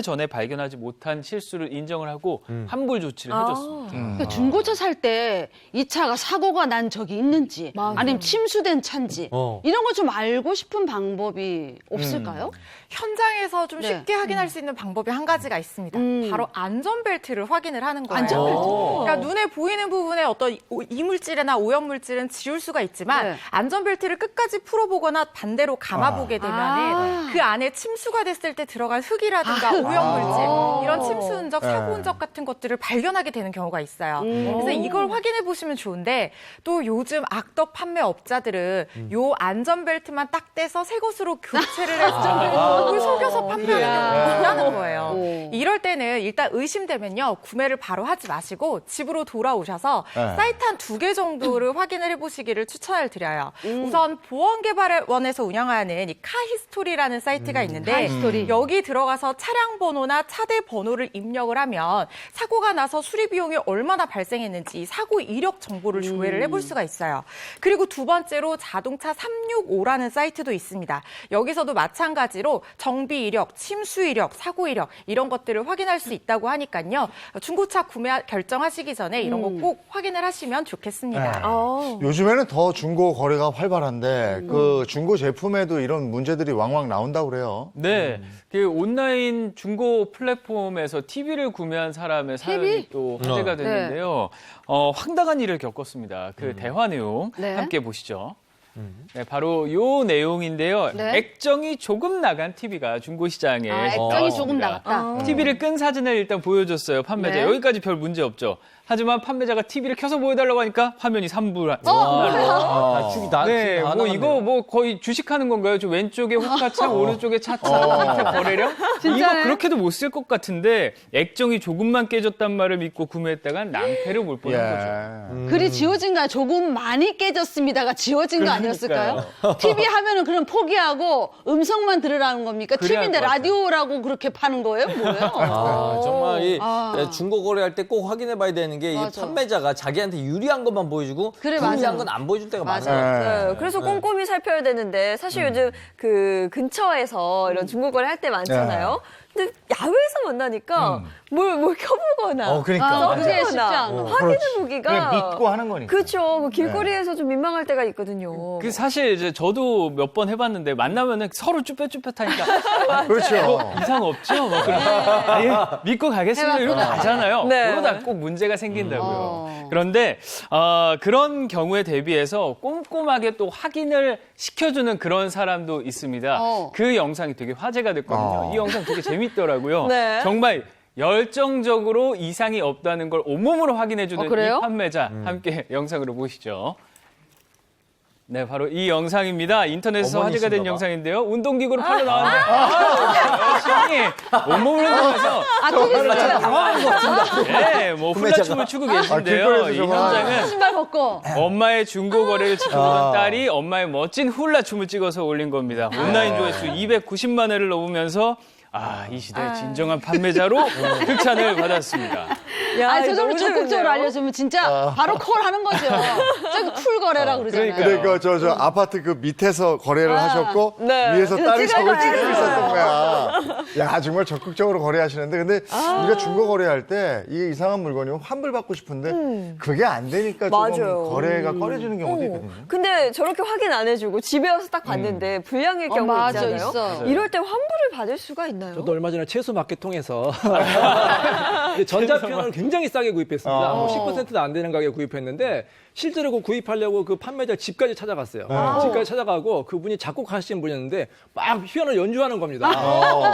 전에 발견하지 못한 실수를 인정을 하고 환불 조치를 해줬습니다. 그러니까 중고차 살 때 이 차가 사고가 난 적이 있는지 아니면 침수된 차인지 이런 거 좀 알고 싶은 방법이 없을까요? 현장에서 좀 네. 쉽게 확인할 수 있는 방법이 한 가지가 있습니다. 바로 안전벨트를 확인을 하는 거예요. 안전벨트? 그러니까 눈에 보이는 부분에 어떤 이물질이나 오염물질은 지울 수가 있지만 네. 안전벨트를 끝까지 풀어보거나 반대로 감아보게 되면은 그 안에 침수가 됐을 때 들어간 흙이라든가 오염물질, 이런 침수 흔적, 사고 흔적 같은 것들을 발견하게 되는 경우가 있어요. 그래서 이걸 확인해 보시면 좋은데 또 요즘 악덕 판매업자들은 요 안전벨트만 딱 떼서 새 것으로 교체를 해서 그걸 속여서 판매하는 경우가 있다는 거예요. 이럴 때는 일단 의심되면요, 구매를 바로 하지 마시고 집으로 돌아오셔서 사이트 한 2개 정도를 확인을 해보시기를 추천을 드려요. 우선 보안개발원에서 운영하는 이 카히스토리라는 사이트가 있는데 카히스토리. 여기 들어가서 차량 번호나 차대 번호를 입력을 하면 사고가 나서 수리 비용이 얼마나 발생했는지 사고 이력 정보를 조회를 해볼 수가 있어요. 그리고 두 번째로 자동차 365라는 사이트도 있습니다. 여기서도 마찬가지로 정비 이력, 침수 이력, 사고 이력 이런 것들을 확인할 수 있다고 하니까요. 중고차 구매 결정하시기 전에 이런 거 꼭 확인을 하시면 좋겠습니다. 요즘에는 더 중고 거래가 활발한데 그 중고 제품에도 이런 문제들이 왕왕 나온다고 그래요. 네, 그 온라인 중고 플랫폼에서 TV를 구매한 사람의 사연이 또 화제가 됐는데요. 황당한 일을 겪었습니다. 그 대화 내용 네. 함께 보시죠. 네, 바로 요 내용인데요. 네. 액정이 조금 나간 TV가 중고시장에 액정이 조금 나왔습니다. 나갔다. TV를 끈 사진을 일단 보여줬어요, 판매자. 네. 여기까지 별 문제 없죠. 하지만 판매자가 TV를 켜서 보여달라고 하니까 화면이 산불. 축이 다 네, 다 뭐 나갔네요. 이거 뭐 거의 주식하는 건가요? 저 왼쪽에 호가창, 오른쪽에 차창, 밑에 거래량? 진짜네. 이거 그렇게도 못 쓸 것 같은데 액정이 조금만 깨졌단 말을 믿고 구매했다간 낭패를 볼 뻔한 거죠. 글이 지워진 거 조금 많이 깨졌습니다가 지워진 거 아니었을까요? TV 하면은 그럼 포기하고 음성만 들으라는 겁니까? 그래야 TV인데 할 것 같아요. 라디오라고 그렇게 파는 거예요? 뭐예요? 정말 이 아. 중고 거래할 때 꼭 확인해 봐야 되는 게 이 맞아. 판매자가 자기한테 유리한 것만 보여주고 그래, 불리한 맞아. 건 안 보여줄 때가 맞아. 많아요. 네, 그래서 꼼꼼히 살펴야 되는데 사실 요즘 그 근처에서 이런 중고거래 할 때 많잖아요. 근데 야외에서 만나니까 뭘 켜보거나 그러니까. 그게 쉽지 써보거나 않아. 확인해 그냥 보기가 믿고 하는 거니까. 그렇죠. 그 길거리에서 좀 민망할 때가 있거든요. 그 사실 이제 저도 몇 번 해봤는데 만나면은 서로 쭈뼛쭈뼛하니까 그렇죠. 이상 없죠? 뭐 그런 믿고 가겠습니다. 이러고 해봤구나. 가잖아요. 네. 그러다 꼭 문제가 생긴다고요. 그런데 그런 경우에 대비해서 꼼꼼하게 또 확인을 시켜주는 그런 사람도 있습니다. 그 영상이 되게 화제가 됐거든요. 이 영상 되게 재밌더라고요. 네. 정말 열정적으로 이상이 없다는 걸 온몸으로 확인해주는 그래요? 이 판매자 함께 영상으로 보시죠. 네, 바로 이 영상입니다. 인터넷에서 화제가 된 어머니신가 봐. 영상인데요. 운동기구를 팔러 나왔는데 열심히 온몸을 흔들면서 당황한 것 같은데. 네, 뭐 훌라춤을 추고 계신데요. 길거리에서 이 정말. 현장은 신발 벗고. 엄마의 중고 거래를 지켜보던 딸이 엄마의 멋진 훌라춤을 찍어서 올린 겁니다. 온라인 조회수 290만 회를 넘으면서 이 시대의 진정한 판매자로 극찬을 받았습니다. 아니, 저 정도 너무 적극적으로 재밌네요. 알려주면 진짜 바로 콜하는 거죠. 저기 쿨 거래라 그러잖아요. 그러니까 저 아파트 그 밑에서 거래를 하셨고 네. 위에서 딸이 저걸 찍고 찍어가야죠. 있었던 거야. 야 정말 적극적으로 거래하시는데 근데 우리가 중고 거래할 때 이게 이상한 물건이면 환불 받고 싶은데 그게 안 되니까 조금 맞아요. 거래가 꺼려지는 경우도 있거든요. 근데 저렇게 확인 안 해주고 집에 와서 딱 봤는데 불량일 경우 맞아, 있잖아요. 있어. 이럴 때 환불을 받을 수가 있나요? 저도 얼마 전에 채소 마켓 통해서 전자편을 굉장히 싸게 구입했습니다. 뭐 10%도 안 되는 가격에 구입했는데 실제로 그 구입하려고 그 판매자 집까지 찾아갔어요. 집까지 찾아가고 그분이 작곡하시는 분이었는데 막 휘연을 연주하는 겁니다.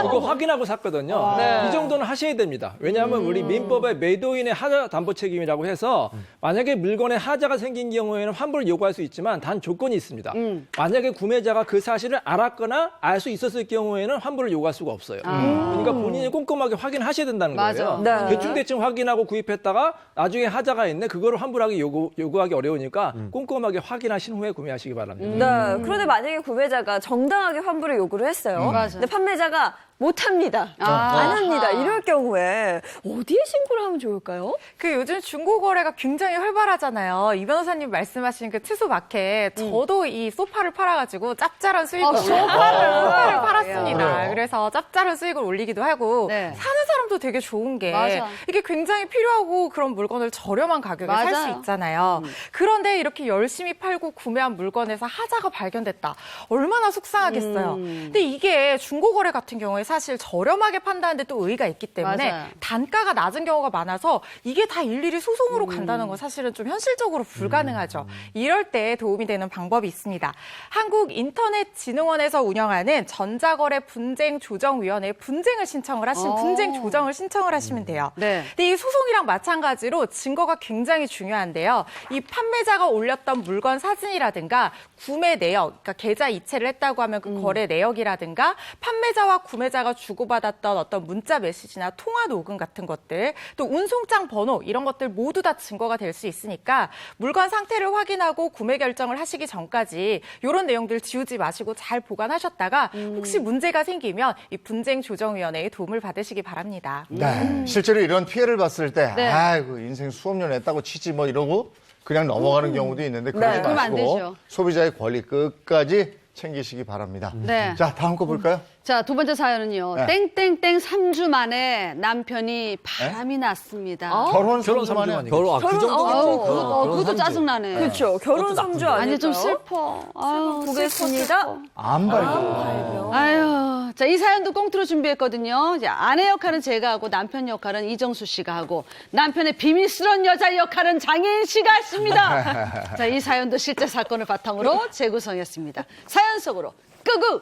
그거 확인하고 샀거든요. 이 정도는 하셔야 됩니다. 왜냐하면 우리 민법에 매도인의 하자 담보 책임이라고 해서 만약에 물건에 하자가 생긴 경우에는 환불을 요구할 수 있지만 단 조건이 있습니다. 만약에 구매자가 그 사실을 알았거나 알 수 있었을 경우에는 환불을 요구할 수가 없어요. 그러니까 본인이 꼼꼼하게 확인하셔야 된다는 거예요. 네. 대충 확인하고 구입했다가 나중에 하자가 있네 그거를 환불하기 요구하기 어려우니까 꼼꼼하게 확인하신 후에 구매하시기 바랍니다. 네. 그런데 만약에 구매자가 정당하게 환불을 요구를 했어요. 맞아. 근데 판매자가 못합니다. 안 합니다. 이럴 경우에 어디에 신고를 하면 좋을까요? 그 요즘 중고 거래가 굉장히 활발하잖아요. 이 변호사님 말씀하신 그 채소 마켓, 저도 이 소파를 팔아가지고 짭짤한 수익을 소파를 팔았습니다. 그래서 짭짤한 수익을 올리기도 하고 네. 사는 사람도 되게 좋은 게 맞아. 이게 굉장히 필요하고 그런 물건을 저렴한 가격에 살 수 맞아요. 있잖아요. 그런데 이렇게 열심히 팔고 구매한 물건에서 하자가 발견됐다. 얼마나 속상하겠어요. 근데 이게 중고 거래 같은 경우에 사실 저렴하게 판다는데 또 의의가 있기 때문에 맞아요. 단가가 낮은 경우가 많아서 이게 다 일일이 소송으로 간다는 건 사실은 좀 현실적으로 불가능하죠. 이럴 때 도움이 되는 방법이 있습니다. 한국인터넷진흥원에서 운영하는 전자거래분쟁조정위원회에 분쟁을 신청을 하시면 분쟁 조정을 신청을 하시면 돼요. 네. 근데 이 소송이랑 마찬가지로 증거가 굉장히 중요한데요. 이 판매자가 올렸던 물건 사진이라든가 구매 내역, 그러니까 계좌 이체를 했다고 하면 그 거래 내역이라든가 판매자와 구매자 가해자가 주고받았던 어떤 문자 메시지나 통화 녹음 같은 것들, 또 운송장 번호 이런 것들 모두 다 증거가 될 수 있으니까 물건 상태를 확인하고 구매 결정을 하시기 전까지 이런 내용들 지우지 마시고 잘 보관하셨다가 혹시 문제가 생기면 이 분쟁조정위원회의 도움을 받으시기 바랍니다. 네. 실제로 이런 피해를 봤을 때, 네. 아이고, 인생 수업료 냈다고 치지 뭐 이러고 그냥 넘어가는 경우도 있는데 그러지 그러면 안 마시고 되죠. 소비자의 권리 끝까지 챙기시기 바랍니다. 네. 자, 다음 거 볼까요? 자, 두 번째 사연은요. 네. 땡땡땡 3주 만에 남편이 바람이 났습니다. 결혼 결혼 3주 만에 3주 만에. 결혼 그 정도겠죠. 그것도 짜증나네. 그렇죠. 결혼 그것도 나쁜 3주 아닐까요? 아니, 좀 슬퍼. 아유, 보겠습니다. 슬퍼. 안 발견. 아유, 자, 이 사연도 꽁트로 준비했거든요. 자, 아내 역할은 제가 하고 남편 역할은 이정수 씨가 하고 남편의 비밀스러운 여자 역할은 장혜인 씨가 했습니다. 자, 이 사연도 실제 사건을 바탕으로 재구성했습니다. 사연 속으로 끄고!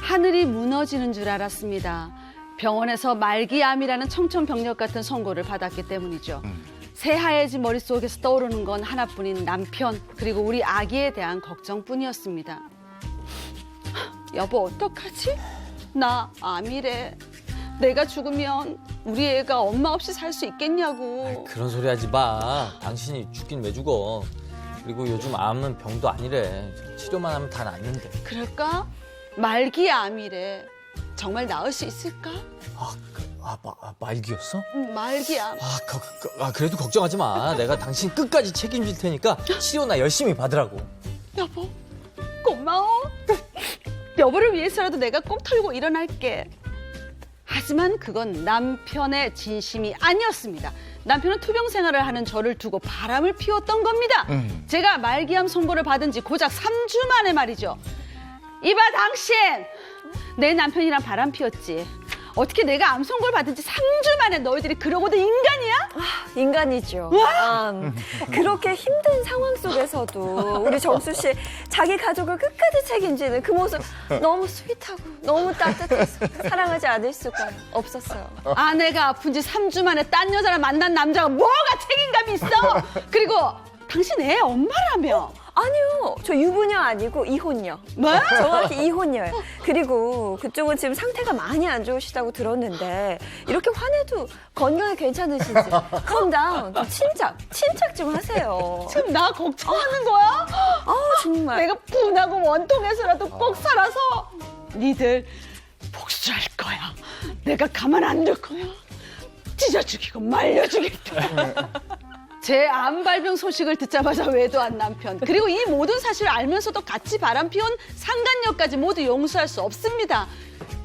하늘이 무너지는 줄 알았습니다. 병원에서 말기암이라는 청천벽력 같은 선고를 받았기 때문이죠. 새하얘진 머릿속에서 떠오르는 건 하나뿐인 남편 그리고 우리 아기에 대한 걱정뿐이었습니다. 여보 어떡하지? 나 암이래. 내가 죽으면 우리 애가 엄마 없이 살 수 있겠냐고. 그런 소리 하지 마. 당신이 죽긴 왜 죽어. 그리고 요즘 암은 병도 아니래. 치료만 하면 다 낫는데. 그럴까? 말기암이래. 정말 나을 수 있을까? 말기였어? 말기암. 그래도 걱정하지 마. 내가 당신 끝까지 책임질 테니까 치료나 열심히 받으라고. 여보 고마워. 여보를 위해서라도 내가 꼭 털고 일어날게. 하지만 그건 남편의 진심이 아니었습니다. 남편은 투병 생활을 하는 저를 두고 바람을 피웠던 겁니다. 제가 말기암 선고를 받은 지 고작 3주 만에 말이죠. 이봐 당신! 내 남편이랑 바람 피웠지. 어떻게 내가 암 선고를 받은 지 3주 만에 너희들이 그러고도 인간이야? 인간이죠. 그렇게 힘든 상황 속에서도 우리 정수 씨 자기 가족을 끝까지 책임지는 그 모습 너무 스윗하고 너무 따뜻해서 사랑하지 않을 수가 없었어요. 아내가 아픈 지 3주 만에 딴 여자를 만난 남자가 뭐가 책임감이 있어? 그리고 당신 애 엄마라며. 아니요. 저 유부녀 아니고 이혼녀. 뭐? 정확히 이혼녀예요. 그리고 그쪽은 지금 상태가 많이 안 좋으시다고 들었는데 이렇게 화내도 건강이 괜찮으신지 calm down. 좀 침착 좀 하세요. 지금 나 걱정하는 거야? 정말. 내가 분하고 원통해서라도 꼭 살아서 니들 복수할 거야. 내가 가만 안 둘 거야. 찢어 죽이고 말려 죽이겠다. 제 암 발병 소식을 듣자마자 외도한 남편. 그리고 이 모든 사실을 알면서도 같이 바람 피운 상간녀까지 모두 용서할 수 없습니다.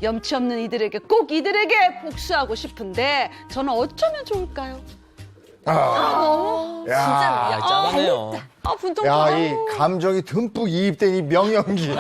염치 없는 이들에게 꼭 이들에게 복수하고 싶은데 저는 어쩌면 좋을까요? 야, 짠하네요. 분통. 야, 이 감정이 듬뿍 이입된 이 명연기.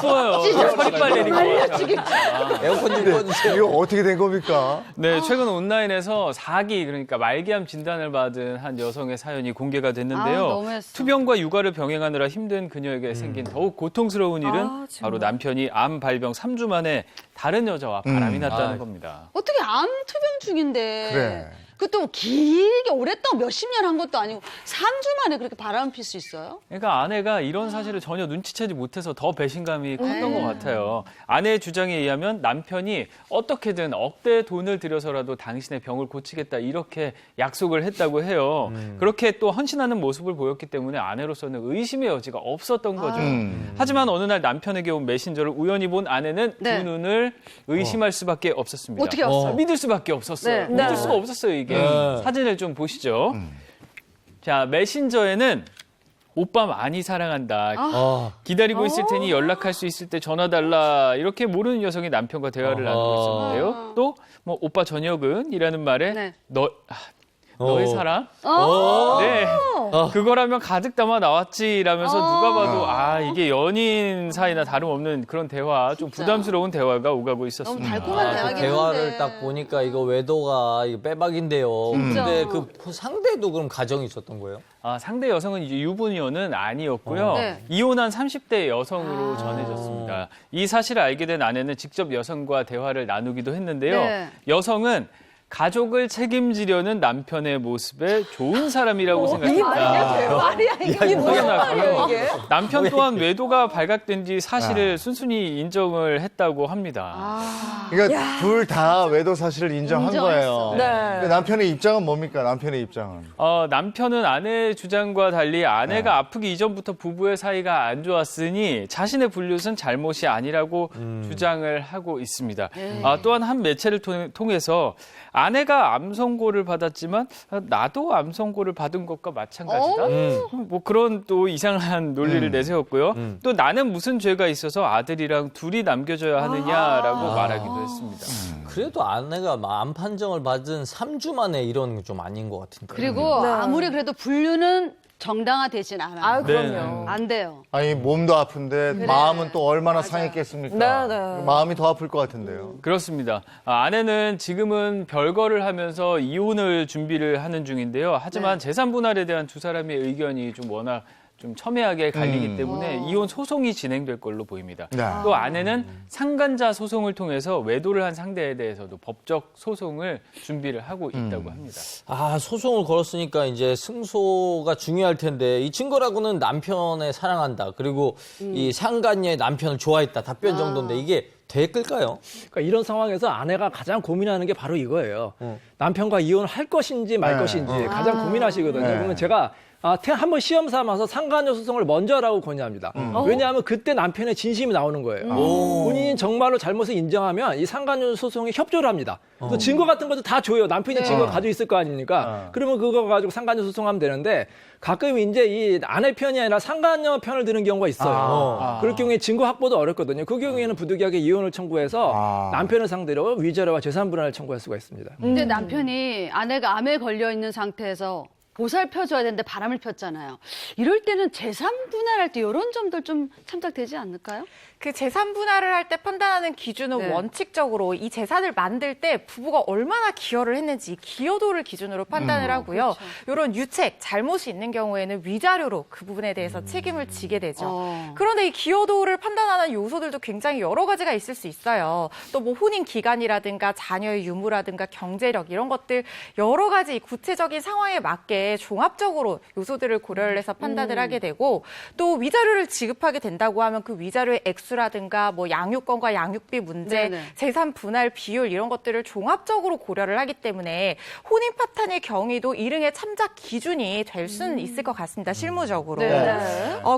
추워요. 허리빨 내린 것 같아요. 에어컨 좀 꺼주세요. 이거 어떻게 된 겁니까? 네, 최근 온라인에서 4기, 그러니까 말기암 진단을 받은 한 여성의 사연이 공개가 됐는데요. 너무했어. 투병과 육아를 병행하느라 힘든 그녀에게 생긴 더욱 고통스러운 일은 정말. 바로 남편이 암 발병 3주 만에 다른 여자와 바람이 났다는 겁니다. 어떻게 암 투병 중인데. 그래. 그것도 길게 오랫동안 몇십 년 한 것도 아니고 3주 만에 그렇게 바람 필 수 있어요? 그러니까 아내가 이런 사실을 전혀 눈치채지 못해서 더 배신감이 컸던 것 같아요. 아내의 주장에 의하면 남편이 어떻게든 억대의 돈을 들여서라도 당신의 병을 고치겠다 이렇게 약속을 했다고 해요. 그렇게 또 헌신하는 모습을 보였기 때문에 아내로서는 의심의 여지가 없었던 거죠. 하지만 어느 날 남편에게 온 메신저를 우연히 본 아내는 네. 두 눈을 의심할 수밖에 없었습니다. 어떻게 알았어요? 믿을 수밖에 없었어요. 네. 믿을 수가 없었어요, 이게. 네. 사진을 좀 보시죠. 자, 메신저에는 오빠 많이 사랑한다. 기다리고 있을 테니 연락할 수 있을 때 전화 달라. 이렇게 모르는 여성이 남편과 대화를 나누고 있었는데요. 또 뭐 오빠 저녁은? 이라는 말에 네. 너의 사랑? 네. 그거라면 가득 담아 나왔지라면서 누가 봐도 이게 연인 사이나 다름없는 그런 대화, 좀 부담스러운 대화가 오가고 너무 있었습니다. 달콤한 대화긴 대화를 한데. 딱 보니까 이거 외도가 이거 빼박인데요. 근데 그 상대도 그럼 가정이 있었던 거예요? 상대 여성은 이제 유부녀는 아니었고요. 네. 이혼한 30대 여성으로 전해졌습니다. 이 사실을 알게 된 아내는 직접 여성과 대화를 나누기도 했는데요. 네. 여성은 가족을 책임지려는 남편의 모습에 좋은 사람이라고 생각합니다. 말이야 이게 무슨 말이야 이게? 남편 또한 외도가 발각된 뒤 사실을 순순히 인정을 했다고 합니다. 그러니까 둘 다 외도 사실을 인정한 인정했어. 거예요. 네. 근데 남편의 입장은 뭡니까? 남편의 입장은. 남편은 아내의 주장과 달리 아내가 아프기 이전부터 부부의 사이가 안 좋았으니 자신의 불륜은 잘못이 아니라고 주장을 하고 있습니다. 또한 한 매체를 통해서 아내가 암 선고를 받았지만 나도 암 선고를 받은 것과 마찬가지다. 뭐 그런 또 이상한 논리를 내세웠고요. 또 나는 무슨 죄가 있어서 아들이랑 둘이 남겨줘야 하느냐라고 말하기도 했습니다. 그래도 아내가 암 판정을 받은 3주 만에 이런 건 좀 아닌 것 같은데. 그리고 아무리 그래도 불륜은 정당화되진 않아요. 아 그럼요. 안 돼요. 아니 몸도 아픈데 마음은 또 얼마나 상했겠습니까? 네, 네. 마음이 더 아플 것 같은데요. 그렇습니다. 아내는 지금은 별거를 하면서 이혼을 준비를 하는 중인데요. 하지만 재산 분할에 대한 두 사람의 의견이 좀 워낙 좀 첨예하게 갈리기 때문에 이혼 소송이 진행될 걸로 보입니다. 네. 또 아내는 상간자 소송을 통해서 외도를 한 상대에 대해서도 법적 소송을 준비를 하고 있다고 합니다. 소송을 걸었으니까 이제 승소가 중요할 텐데 이 증거라고는 남편을 사랑한다. 그리고 이 상간녀의 남편을 좋아했다. 답변 정도인데 이게 될까요? 그러니까 이런 상황에서 아내가 가장 고민하는 게 바로 이거예요. 남편과 이혼할 것인지 말 네. 것인지 가장 고민하시거든요. 네. 그러면 제가 한번 시험 삼아서 상간녀 소송을 먼저 하라고 권유합니다. 왜냐하면 그때 남편의 진심이 나오는 거예요. 본인이 정말로 잘못을 인정하면 이 상간녀 소송에 협조를 합니다. 또 증거 같은 것도 다 줘요. 남편이 증거 가지고 있을 거 아닙니까? 그러면 그거 가지고 상간녀 소송하면 되는데 가끔 이제 이 아내 편이 아니라 상간녀 편을 드는 경우가 있어요. 그럴 경우에 증거 확보도 어렵거든요. 그 경우에는 부득이하게 이혼을 청구해서 남편을 상대로 위자료와 재산 분할을 청구할 수가 있습니다. 근데 남편이 아내가 암에 걸려 있는 상태에서 보살펴줘야 되는데 바람을 폈잖아요. 이럴 때는 재산 분할할 때 이런 점들 좀 참작되지 않을까요? 그 재산 분할을 할 때 판단하는 기준은 네. 원칙적으로 이 재산을 만들 때 부부가 얼마나 기여를 했는지 기여도를 기준으로 판단을 하고요. 이런 유책, 잘못이 있는 경우에는 위자료로 그 부분에 대해서 책임을 지게 되죠. 그런데 이 기여도를 판단하는 요소들도 굉장히 여러 가지가 있을 수 있어요. 또 뭐 혼인 기간이라든가 자녀의 유무라든가 경제력 이런 것들 여러 가지 구체적인 상황에 맞게 종합적으로 요소들을 고려를 해서 판단을 하게 되고 또 위자료를 지급하게 된다고 하면 그 위자료의 액수라든가 뭐 양육권과 양육비 문제, 네네. 재산 분할 비율 이런 것들을 종합적으로 고려를 하기 때문에 혼인 파탄의 경위도 일응의 참작 기준이 될 수는 있을 것 같습니다. 실무적으로. 네.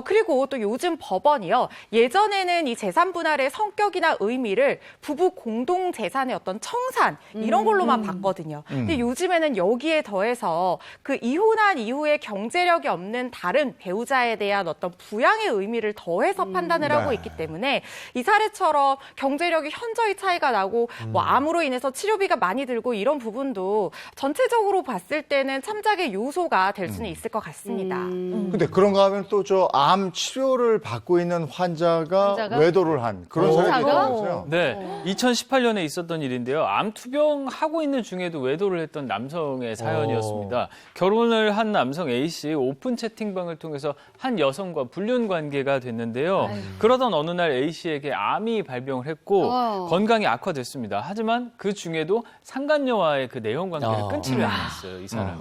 그리고 또 요즘 법원이요. 예전에는 이 재산 분할의 성격이나 의미를 부부 공동 재산의 어떤 청산 이런 걸로만 봤거든요. 근데 요즘에는 여기에 더해서 그 이혼한 이후에 경제력이 없는 다른 배우자에 대한 어떤 부양의 의미를 더해서 판단을 하고 있기 때문에 이 사례처럼 경제력이 현저히 차이가 나고 뭐 암으로 인해서 치료비가 많이 들고 이런 부분도 전체적으로 봤을 때는 참작의 요소가 될 수는 있을 것 같습니다. 근데 그런가 하면 또 저 암 치료를 받고 있는 환자가 외도를 한 그런 사례도 있다면서요? 네, 2018년에 있었던 일인데요. 암 투병하고 있는 중에도 외도를 했던 남성의 사연이었습니다. 결혼을 한 남성 A씨 오픈 채팅방을 통해서 한 여성과 불륜 관계가 됐는데요. 그러던 어느 날 A씨에게 암이 발병을 했고 건강이 악화됐습니다. 하지만 그 중에도 상간녀와의 그 내연 관계를 끊지를 않았어요, 이 사람은.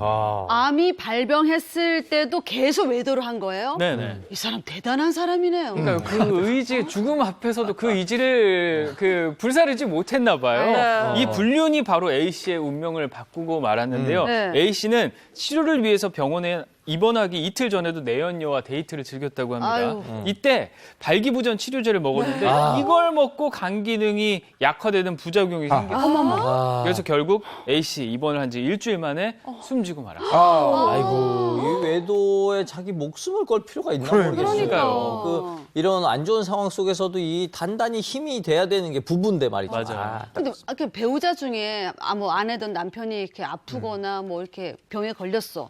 암이 발병했을 때도 계속 외도를 한 거예요? 네네. 이 사람 대단한 사람이네요. 그러니까 그 의지, 죽음 앞에서도 그 의지를 불사르지 못했나 봐요. 이 불륜이 바로 A씨의 운명을 바꾸고 말았는데요. 네. A씨는 치료를 위해서 병원에 입원하기 이틀 전에도 내연녀와 데이트를 즐겼다고 합니다. 이때 발기부전 치료제를 먹었는데 이걸 먹고 간 기능이 약화되는 부작용이 생겼어요. 그래서 결국 A씨 입원을 한 지 일주일 만에 숨지고 말았어요. 아이고, 이 외도에 자기 목숨을 걸 필요가 있나 모르겠어요. 이런 안 좋은 상황 속에서도 이 단단히 힘이 돼야 되는 게 부부인데 말이죠. 맞아요. 근데 이렇게 배우자 중에 뭐 아내든 남편이 이렇게 아프거나 뭐 이렇게 병에 걸렸어.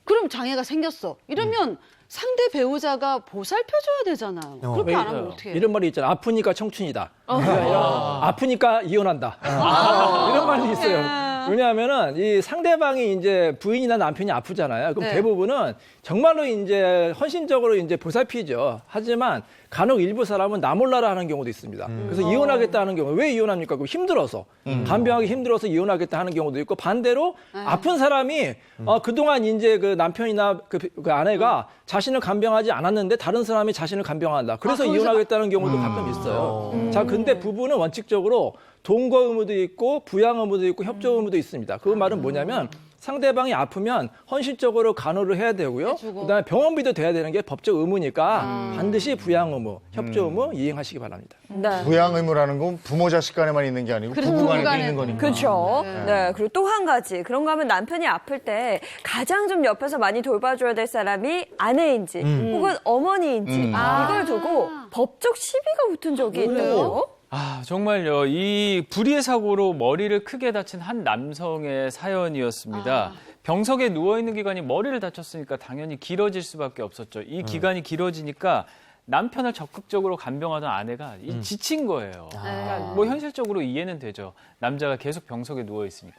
그럼 장애가 생겼어. 이러면 상대 배우자가 보살펴줘야 되잖아요. 그렇게 안 하면 어떻게 해요? 이런 말이 있잖아요. 아프니까 청춘이다. 아프니까 이혼한다. 이런 말이 있어요. 왜냐하면은 이 상대방이 이제 부인이나 남편이 아프잖아요. 그럼 네. 대부분은 정말로 이제 헌신적으로 이제 보살피죠. 하지만 간혹 일부 사람은 나 몰라라 하는 경우도 있습니다. 그래서 이혼하겠다 하는 경우 왜 이혼합니까? 그 힘들어서 간병하기 힘들어서 이혼하겠다 하는 경우도 있고 반대로 아픈 사람이 그동안 이제 그 남편이나 그 아내가 자신을 간병하지 않았는데 다른 사람이 자신을 간병한다. 그래서 이혼하겠다는 경우도 가끔 있어요. 자, 근데 부부는 원칙적으로 동거 의무도 있고 부양 의무도 있고 협조 의무도 있습니다. 그 말은 뭐냐면 상대방이 아프면 헌신적으로 간호를 해야 되고요. 그다음에 병원비도 돼야 되는 게 법적 의무니까 반드시 부양 의무, 협조 의무 이행하시기 바랍니다. 네. 부양 의무라는 건 부모 자식 간에만 있는 게 아니고 부부 간에도 있는 거니까. 그렇죠. 네. 그리고 또 한 가지. 그런가 하면 남편이 아플 때 가장 좀 옆에서 많이 돌봐줘야 될 사람이 아내인지 혹은 어머니인지 이걸 두고 법적 시비가 붙은 적이 있대요. 아, 정말요. 이 불의의 사고로 머리를 크게 다친 한 남성의 사연이었습니다. 병석에 누워있는 기간이 머리를 다쳤으니까 당연히 길어질 수밖에 없었죠. 이 기간이 길어지니까 남편을 적극적으로 간병하던 아내가 지친 거예요. 그러니까 뭐 현실적으로 이해는 되죠. 남자가 계속 병석에 누워있으니까.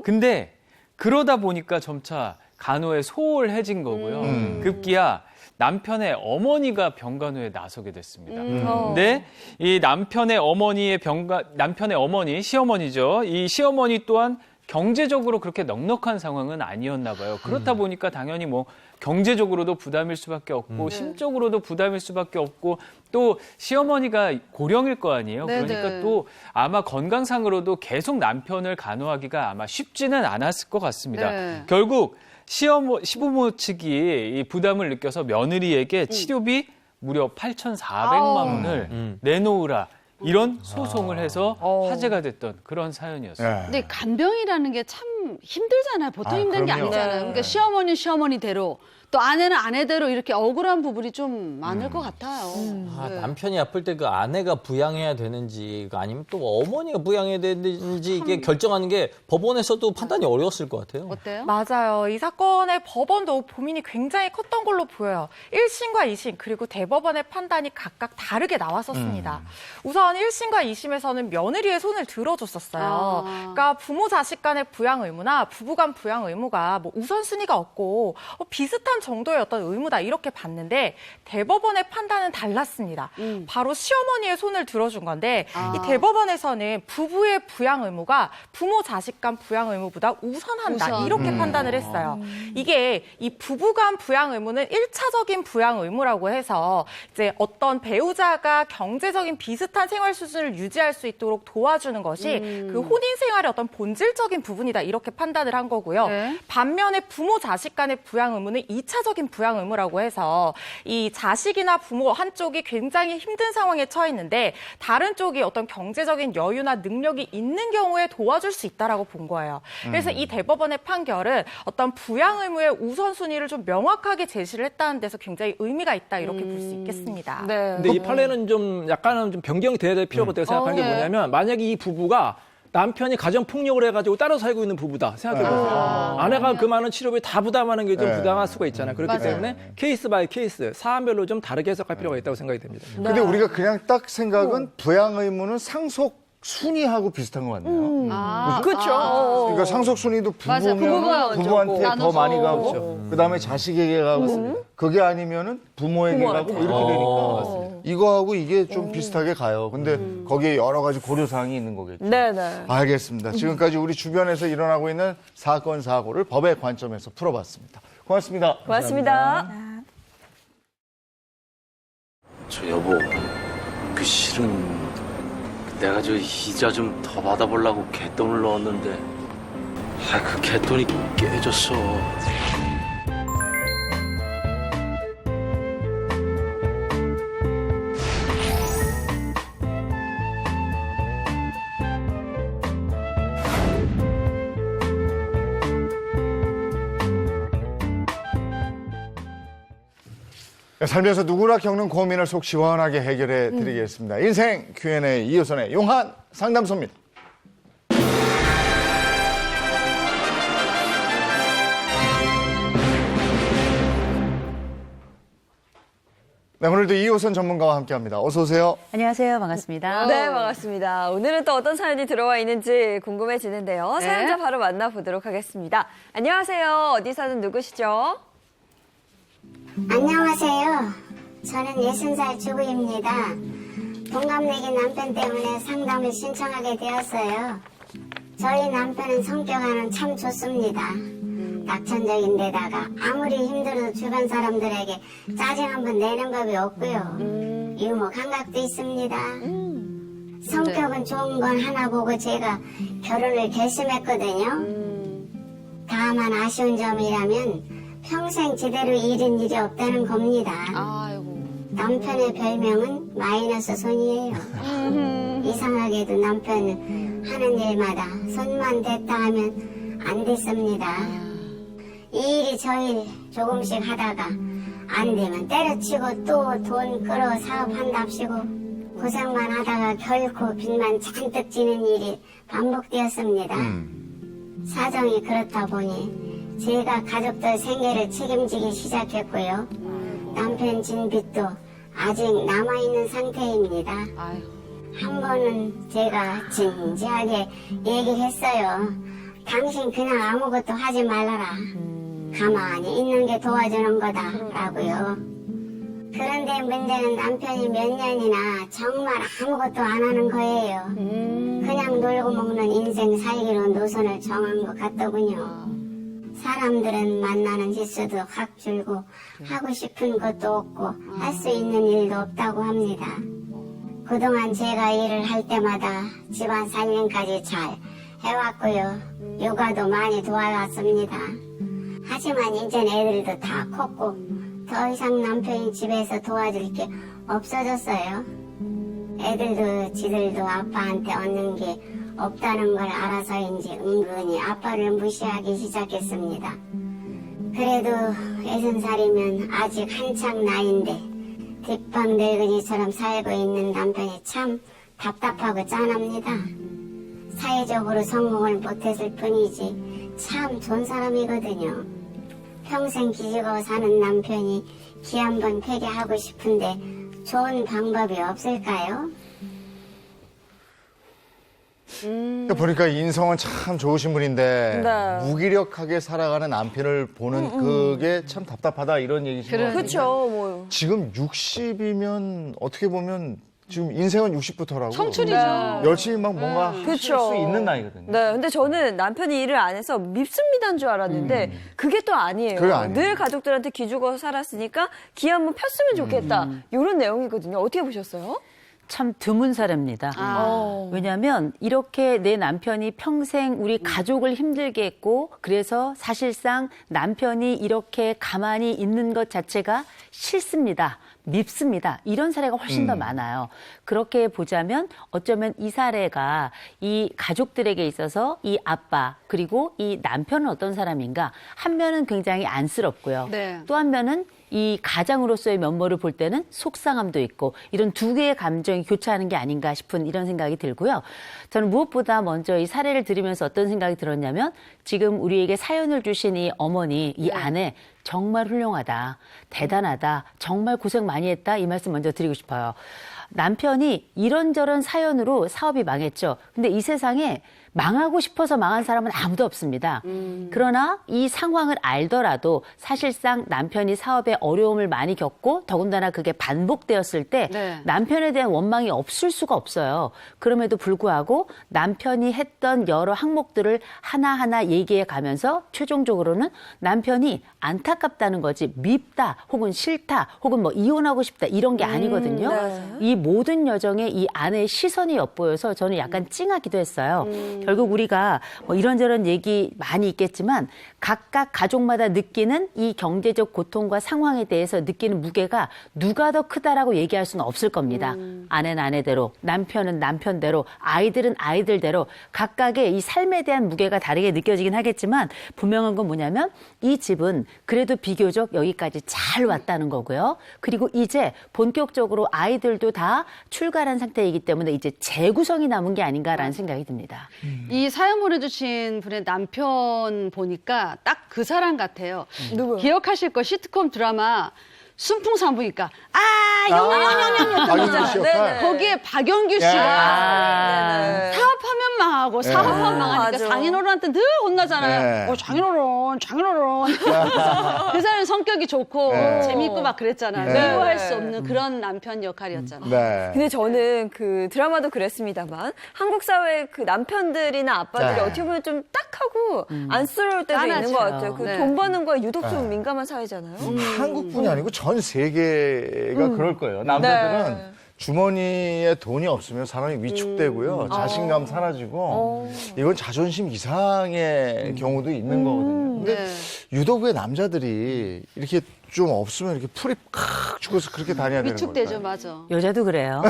근데 그러다 보니까 점차 간호에 소홀해진 거고요. 급기야 남편의 어머니가 병간호에 나서게 됐습니다. 근데 이 남편의 어머니, 시어머니죠. 이 시어머니 또한 경제적으로 그렇게 넉넉한 상황은 아니었나 봐요. 그렇다 보니까 당연히 뭐 경제적으로도 부담일 수밖에 없고 심적으로도 부담일 수밖에 없고 또 시어머니가 고령일 거 아니에요. 그러니까 또 아마 건강상으로도 계속 남편을 간호하기가 아마 쉽지는 않았을 것 같습니다. 결국 시부모 측이 이 부담을 느껴서 며느리에게 치료비 무려 8,400만 원을 내놓으라. 이런 소송을 해서 화제가 됐던 그런 사연이었어요. 근데 간병이라는 게 참 힘들잖아요. 보통 힘든 게 그럼요. 아니잖아요. 그러니까 시어머니는 시어머니대로 또 아내는 아내대로 이렇게 억울한 부분이 좀 많을 것 같아요. 남편이 아플 때 그 아내가 부양해야 되는지 아니면 또 어머니가 부양해야 되는지 이게 결정하는 게 법원에서도 판단이 어려웠을 것 같아요. 어때요? 맞아요. 이 사건의 법원도 고민이 굉장히 컸던 걸로 보여요. 1심과 2심 그리고 대법원의 판단이 각각 다르게 나왔었습니다. 우선 1심과 2심에서는 며느리의 손을 들어줬었어요. 그러니까 부모 자식 간의 부양 의무나 부부 간 부양 의무가 뭐 우선순위가 없고 비슷한 정도의 어떤 의무다 이렇게 봤는데 대법원의 판단은 달랐습니다. 바로 시어머니의 손을 들어준 건데 이 대법원에서는 부부의 부양 의무가 부모 자식 간 부양 의무보다 우선한다 이렇게 판단을 했어요. 이게 이 부부 간 부양 의무는 1차적인 부양 의무라고 해서 이제 어떤 배우자가 경제적인 비슷한 생활 수준을 유지할 수 있도록 도와주는 것이 그 혼인 생활의 어떤 본질적인 부분이다 이렇게 판단을 한 거고요. 반면에 부모 자식 간의 부양 의무는 2차적인 부양 의무라고 해서 이 자식이나 부모 한쪽이 굉장히 힘든 상황에 처해 있는데 다른 쪽이 어떤 경제적인 여유나 능력이 있는 경우에 도와줄 수 있다라고 본 거예요. 그래서 이 대법원의 판결은 어떤 부양 의무의 우선순위를 좀 명확하게 제시를 했다는 데서 굉장히 의미가 있다 이렇게 볼 수 있겠습니다. 근데 이 판례는 좀 약간은 좀 변경이 돼야 될 필요가 있다고 생각하는 게 뭐냐면 만약에 이 부부가 남편이 가정폭력을 해가지고 따로 살고 있는 부부다 생각해보세요. 아내가 그 많은 치료비 다 부담하는 게 좀 부당할 수가 있잖아요. 그렇기 때문에 케이스 바이 케이스 사안별로 좀 다르게 해석할 필요가 있다고 생각이 됩니다. 근데 우리가 그냥 딱 생각은 부양 의무는 상속 순위하고 비슷한 것 같네요. 그렇죠. 그러니까 상속 순위도 맞아요. 부부가 부부면 부부한테 더 나눠서. 많이 가고 그다음에 자식에게 가고 그게 아니면은 부모에게 가고 뭐 이렇게 되니까 이거하고 이게 좀 비슷하게 가요. 근데 거기에 여러 가지 고려 사항이 있는 거겠죠. 네네. 알겠습니다. 지금까지 우리 주변에서 일어나고 있는 사건 사고를 법의 관점에서 풀어봤습니다. 고맙습니다. 고맙습니다. 저 여보, 그 실은 내가 저 이자 좀 더 받아보려고 갯돈을 넣었는데 그 갯돈이 깨졌어. 살면서 누구나 겪는 고민을 속 시원하게 해결해 드리겠습니다. 인생 Q&A 이효선의 용한 상담소입니다. 네, 오늘도 이호선 전문가와 함께합니다. 어서 오세요. 안녕하세요. 반갑습니다. 네, 반갑습니다. 오늘은 또 어떤 사연이 들어와 있는지 궁금해지는데요. 네. 사연자 바로 만나보도록 하겠습니다. 안녕하세요. 어디 사는 누구시죠? 안녕하세요. 저는 60살 주부입니다. 동갑내기 남편 때문에 상담을 신청하게 되었어요. 저희 남편은 성격은 참 좋습니다. 낙천적인 데다가 아무리 힘들어도 주변 사람들에게 짜증 한번 내는 법이 없고요. 유머 감각도 있습니다. 성격은 좋은 건 하나 보고 제가 결혼을 결심했거든요. 다만 아쉬운 점이라면 평생 제대로 잃은 일이 없다는 겁니다. 남편의 별명은 마이너스 손이에요. 이상하게도 남편은 하는 일마다 손만 댔다 하면 안 됐습니다. 이 일이 저 일 조금씩 하다가 안 되면 때려치고 또 돈 끌어 사업한답시고 고생만 하다가 결코 빚만 잔뜩 지는 일이 반복되었습니다. 사정이 그렇다 보니 제가 가족들 생계를 책임지기 시작했고요. 남편 진 빚도 아직 남아있는 상태입니다. 한 번은 제가 진지하게 얘기했어요. 당신 그냥 아무것도 하지 말아라. 가만히 있는 게 도와주는 거다라고요. 그런데 문제는 남편이 몇 년이나 정말 아무것도 안 하는 거예요. 그냥 놀고 먹는 인생 살기로 노선을 정한 것 같더군요. 사람들은 만나는 횟수도 확 줄고 하고 싶은 것도 없고 할 수 있는 일도 없다고 합니다. 그동안 제가 일을 할 때마다 집안 살림까지 잘 해왔고요. 육아도 많이 도와왔습니다. 하지만 이젠 애들도 다 컸고 더 이상 남편이 집에서 도와줄 게 없어졌어요. 애들도 지들도 아빠한테 얻는 게 없다는 걸 알아서인지 은근히 아빠를 무시하기 시작했습니다. 그래도 60살이면 아직 한창 나이인데 뒷방 늙은이처럼 살고 있는 남편이 참 답답하고 짠합니다. 사회적으로 성공을 못했을 뿐이지 참 좋은 사람이거든요. 평생 기지고 사는 남편이 기 한번 폐기하고 싶은데 좋은 방법이 없을까요? 보니까 인성은 참 좋으신 분인데 네. 무기력하게 살아가는 남편을 보는 그게 참 답답하다 이런 얘기신 것 같아요. 그렇죠. 뭐. 지금 60이면 어떻게 보면 지금 인생은 60부터라고. 청춘이죠. 열심히 막 뭔가 하실 그쵸. 수 있는 나이거든요. 네, 근데 저는 남편이 일을 안 해서 밉습니다인 줄 알았는데 그게 또 아니에요. 그게 아니에요. 늘 가족들한테 기죽어 살았으니까 기 한번 폈으면 좋겠다. 이런 내용이거든요. 어떻게 보셨어요? 참 드문 사례입니다. 왜냐하면 이렇게 내 남편이 평생 우리 가족을 힘들게 했고 그래서 사실상 남편이 이렇게 가만히 있는 것 자체가 싫습니다. 밉습니다. 이런 사례가 훨씬 더 많아요. 그렇게 보자면 어쩌면 이 사례가 이 가족들에게 있어서 이 아빠 그리고 이 남편은 어떤 사람인가 한 면은 굉장히 안쓰럽고요. 네. 또 한 면은 이 가장으로서의 면모를 볼 때는 속상함도 있고 이런 두 개의 감정이 교차하는 게 아닌가 싶은 이런 생각이 들고요. 저는 무엇보다 먼저 이 사례를 들으면서 어떤 생각이 들었냐면 지금 우리에게 사연을 주신 이 어머니, 이 아내 정말 훌륭하다, 대단하다, 정말 고생 많이 했다 이 말씀 먼저 드리고 싶어요. 남편이 이런저런 사연으로 사업이 망했죠. 근데 이 세상에 망하고 싶어서 망한 사람은 아무도 없습니다. 그러나 이 상황을 알더라도 사실상 남편이 사업에 어려움을 많이 겪고 더군다나 그게 반복되었을 때 네. 남편에 대한 원망이 없을 수가 없어요. 그럼에도 불구하고 남편이 했던 여러 항목들을 하나하나 얘기해 가면서 최종적으로는 남편이 안타깝다는 거지 밉다 혹은 싫다 혹은 뭐 이혼하고 싶다 이런 게 아니거든요. 네. 이 모든 여정에 이 아내의 시선이 엿보여서 저는 약간 찡하기도 했어요. 결국 우리가 뭐 이런저런 얘기 많이 있겠지만 각각 가족마다 느끼는 이 경제적 고통과 상황에 대해서 느끼는 무게가 누가 더 크다라고 얘기할 수는 없을 겁니다. 아내는 아내대로, 남편은 남편대로, 아이들은 아이들대로 각각의 이 삶에 대한 무게가 다르게 느껴지긴 하겠지만 분명한 건 뭐냐면 이 집은 그래도 비교적 여기까지 잘 왔다는 거고요. 그리고 이제 본격적으로 아이들도 다 출가한 상태이기 때문에 이제 재구성이 남은 게 아닌가라는 생각이 듭니다. 이 사연 보내주신 분의 남편 보니까 딱 그 사람 같아요. 누구요? 기억하실 거 시트콤 드라마 순풍산부니까 영영영영영 박영규 씨 역할. 거기에 박영규 씨가 사업하면 망하고 사업하면 망하니까 맞아. 장인어른한테 늘 혼나잖아요. 네. 장인어른. 그 사람은 성격이 좋고 재밌고 막 그랬잖아요. 네. 미워할 수 없는 그런 남편 역할이었잖아요. 네. 근데 저는 그 드라마도 그랬습니다만 한국 사회 그 남편들이나 아빠들이 네. 어떻게 보면 좀 딱하고 안쓰러울 때도 있는 것 같아요. 그 네. 돈 버는 거에 유독 좀 민감한 사회잖아요. 한국뿐이 아니고 전 세계가 그럴 거예요. 남자들은 주머니에 돈이 없으면 사람이 위축되고요. 자신감 사라지고 이건 자존심 이상의 경우도 있는 거거든요. 근데 유독 왜 남자들이 이렇게 좀 없으면 이렇게 풀이 칵 죽어서 그렇게 다녀야 되는 위축되죠, 걸까요? 맞아. 여자도 그래요.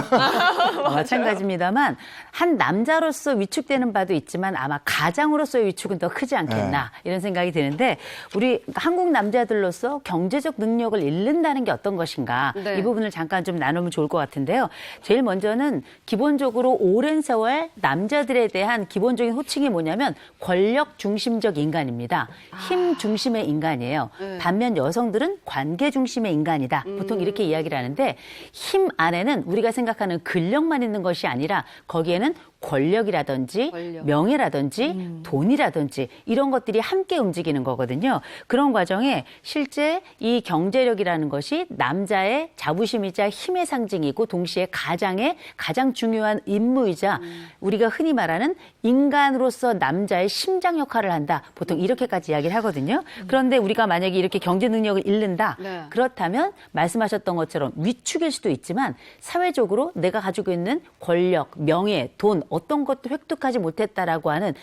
마찬가지입니다만 한 남자로서 위축되는 바도 있지만 아마 가장으로서의 위축은 더 크지 않겠나 이런 생각이 드는데 우리 한국 남자들로서 경제적 능력을 잃는다는 게 어떤 것인가 네. 이 부분을 잠깐 좀 나누면 좋을 것 같은데요. 제일 먼저는 기본적으로 오랜 세월 남자들에 대한 기본적인 호칭이 뭐냐면 권력 중심적 인간입니다. 힘 중심의 인간이에요. 반면 여성들은 관계 중심의 인간이다. 보통 이렇게 이야기를 하는데 힘 안에는 우리가 생각하는 근력만 있는 것이 아니라 거기에는 권력이라든지 명예라든지 돈이라든지 이런 것들이 함께 움직이는 거거든요. 그런 과정에 실제 이 경제력이라는 것이 남자의 자부심이자 힘의 상징이고 동시에 가장 중요한 임무이자 우리가 흔히 말하는 인간으로서 남자의 심장 역할을 한다. 보통 이렇게까지 이야기를 하거든요. 그런데 우리가 만약에 이렇게 경제 능력을 잃는다. 네. 그렇다면 말씀하셨던 것처럼 위축일 수도 있지만 사회적으로 내가 가지고 있는 권력, 명예, 돈 어떤 것도 획득하지 못했다라고 하는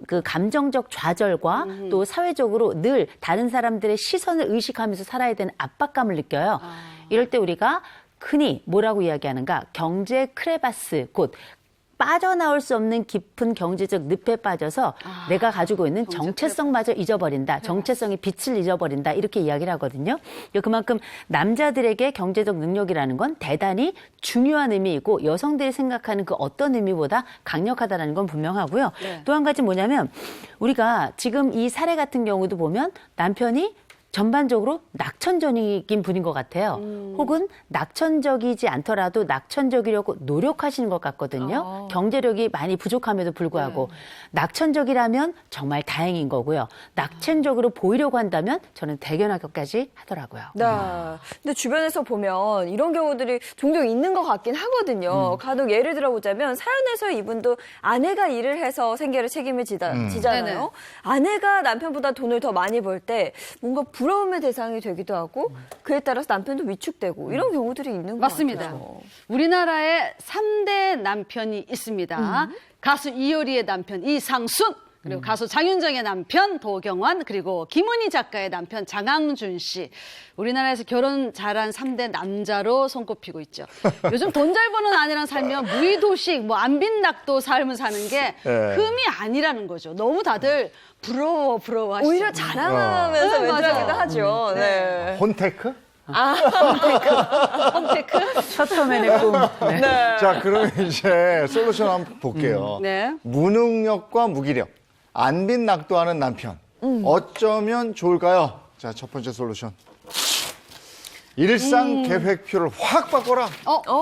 그 감정적 좌절과 또 사회적으로 늘 다른 사람들의 시선을 의식하면서 살아야 되는 압박감을 느껴요. 이럴 때 우리가 흔히 뭐라고 이야기하는가? 경제 크레바스, 곧 빠져나올 수 없는 깊은 경제적 늪에 빠져서 내가 가지고 있는 정체성마저 잊어버린다. 정체성의 빛을 잊어버린다. 이렇게 이야기를 하거든요. 그만큼 남자들에게 경제적 능력이라는 건 대단히 중요한 의미이고 여성들이 생각하는 그 어떤 의미보다 강력하다는 건 분명하고요. 또 한 가지 뭐냐면 우리가 지금 이 사례 같은 경우도 보면 남편이 전반적으로 낙천적인 분인 것 같아요. 혹은 낙천적이지 않더라도 낙천적이려고 노력하시는 것 같거든요. 경제력이 많이 부족함에도 불구하고. 낙천적이라면 정말 다행인 거고요. 낙천적으로 보이려고 한다면 저는 대견하기까지 하더라고요. 네. 근데 주변에서 보면 이런 경우들이 종종 있는 것 같긴 하거든요. 간혹 예를 들어보자면 사연에서 이분도 아내가 일을 해서 생계를 책임을 지잖아요. 아내가 남편보다 돈을 더 많이 벌 때 뭔가 부러움의 대상이 되기도 하고 그에 따라서 남편도 위축되고 이런 경우들이 있는 것 맞습니다. 같아요. 우리나라에 3대 남편이 있습니다. 가수 이효리의 남편 이상순, 그리고 가수 장윤정의 남편 도경완, 그리고 김은희 작가의 남편 장항준 씨. 우리나라에서 결혼 잘한 3대 남자로 손꼽히고 있죠. 요즘 돈 잘 버는 아내랑 살면 무의도식, 안빈낙도 삶을 사는 게 흠이 아니라는 거죠. 너무 다들 부러워하시죠. 오히려 자랑하면서 네, 멘트하기도 맞아요. 하죠. 네. 혼테크? 홈테크? 셔터맨의 꿈. 네. 자, 그러면 이제 솔루션 한번 볼게요. 네. 무능력과 무기력, 안빈낙도하는 남편. 어쩌면 좋을까요? 자, 첫 번째 솔루션. 일상 계획표를 확 바꿔라.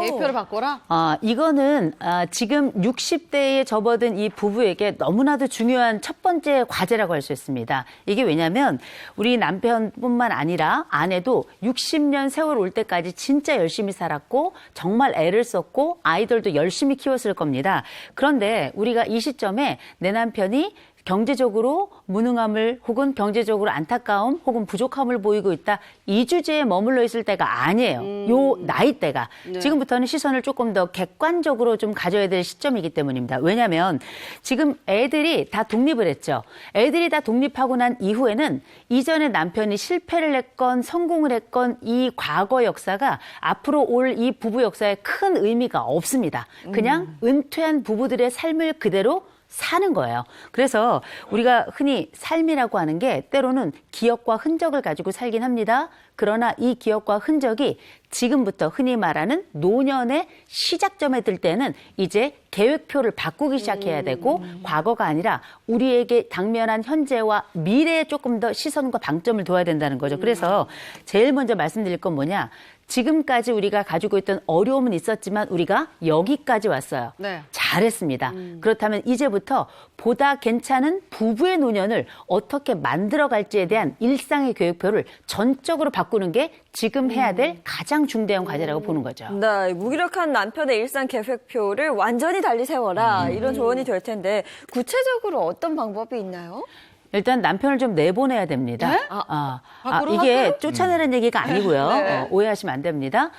계획표를 바꿔라? 이거는 지금 60대에 접어든 이 부부에게 너무나도 중요한 첫 번째 과제라고 할 수 있습니다. 이게 왜냐하면 우리 남편뿐만 아니라 아내도 60년 세월 올 때까지 진짜 열심히 살았고 정말 애를 썼고 아이들도 열심히 키웠을 겁니다. 그런데 우리가 이 시점에 내 남편이 경제적으로 무능함을 혹은 경제적으로 안타까움 혹은 부족함을 보이고 있다. 이 주제에 머물러 있을 때가 아니에요. 요 나이대가. 지금부터는 시선을 조금 더 객관적으로 좀 가져야 될 시점이기 때문입니다. 왜냐하면 지금 애들이 다 독립을 했죠. 애들이 다 독립하고 난 이후에는 이전에 남편이 실패를 했건 성공을 했건 이 과거 역사가 앞으로 올 이 부부 역사에 큰 의미가 없습니다. 그냥 은퇴한 부부들의 삶을 그대로 사는 거예요. 그래서 우리가 흔히 삶이라고 하는 게 때로는 기억과 흔적을 가지고 살긴 합니다. 그러나 이 기억과 흔적이 지금부터 흔히 말하는 노년의 시작점에 들 때는 이제 계획표를 바꾸기 시작해야 되고 과거가 아니라 우리에게 당면한 현재와 미래에 조금 더 시선과 방점을 둬야 된다는 거죠. 그래서 제일 먼저 말씀드릴 건 뭐냐. 지금까지 우리가 가지고 있던 어려움은 있었지만 우리가 여기까지 왔어요. 네. 잘했습니다. 그렇다면 이제부터 보다 괜찮은 부부의 노년을 어떻게 만들어갈지에 대한 일상의 계획표를 전적으로 바꾸는 게 지금 해야 될 가장 중대한 과제라고 보는 거죠. 네, 무기력한 남편의 일상 계획표를 완전히 달리 세워라 이런 조언이 될 텐데 구체적으로 어떤 방법이 있나요? 일단 남편을 좀 내보내야 됩니다. 네? 이게 쫓아내는 얘기가 아니고요. 네. 오해하시면 안 됩니다.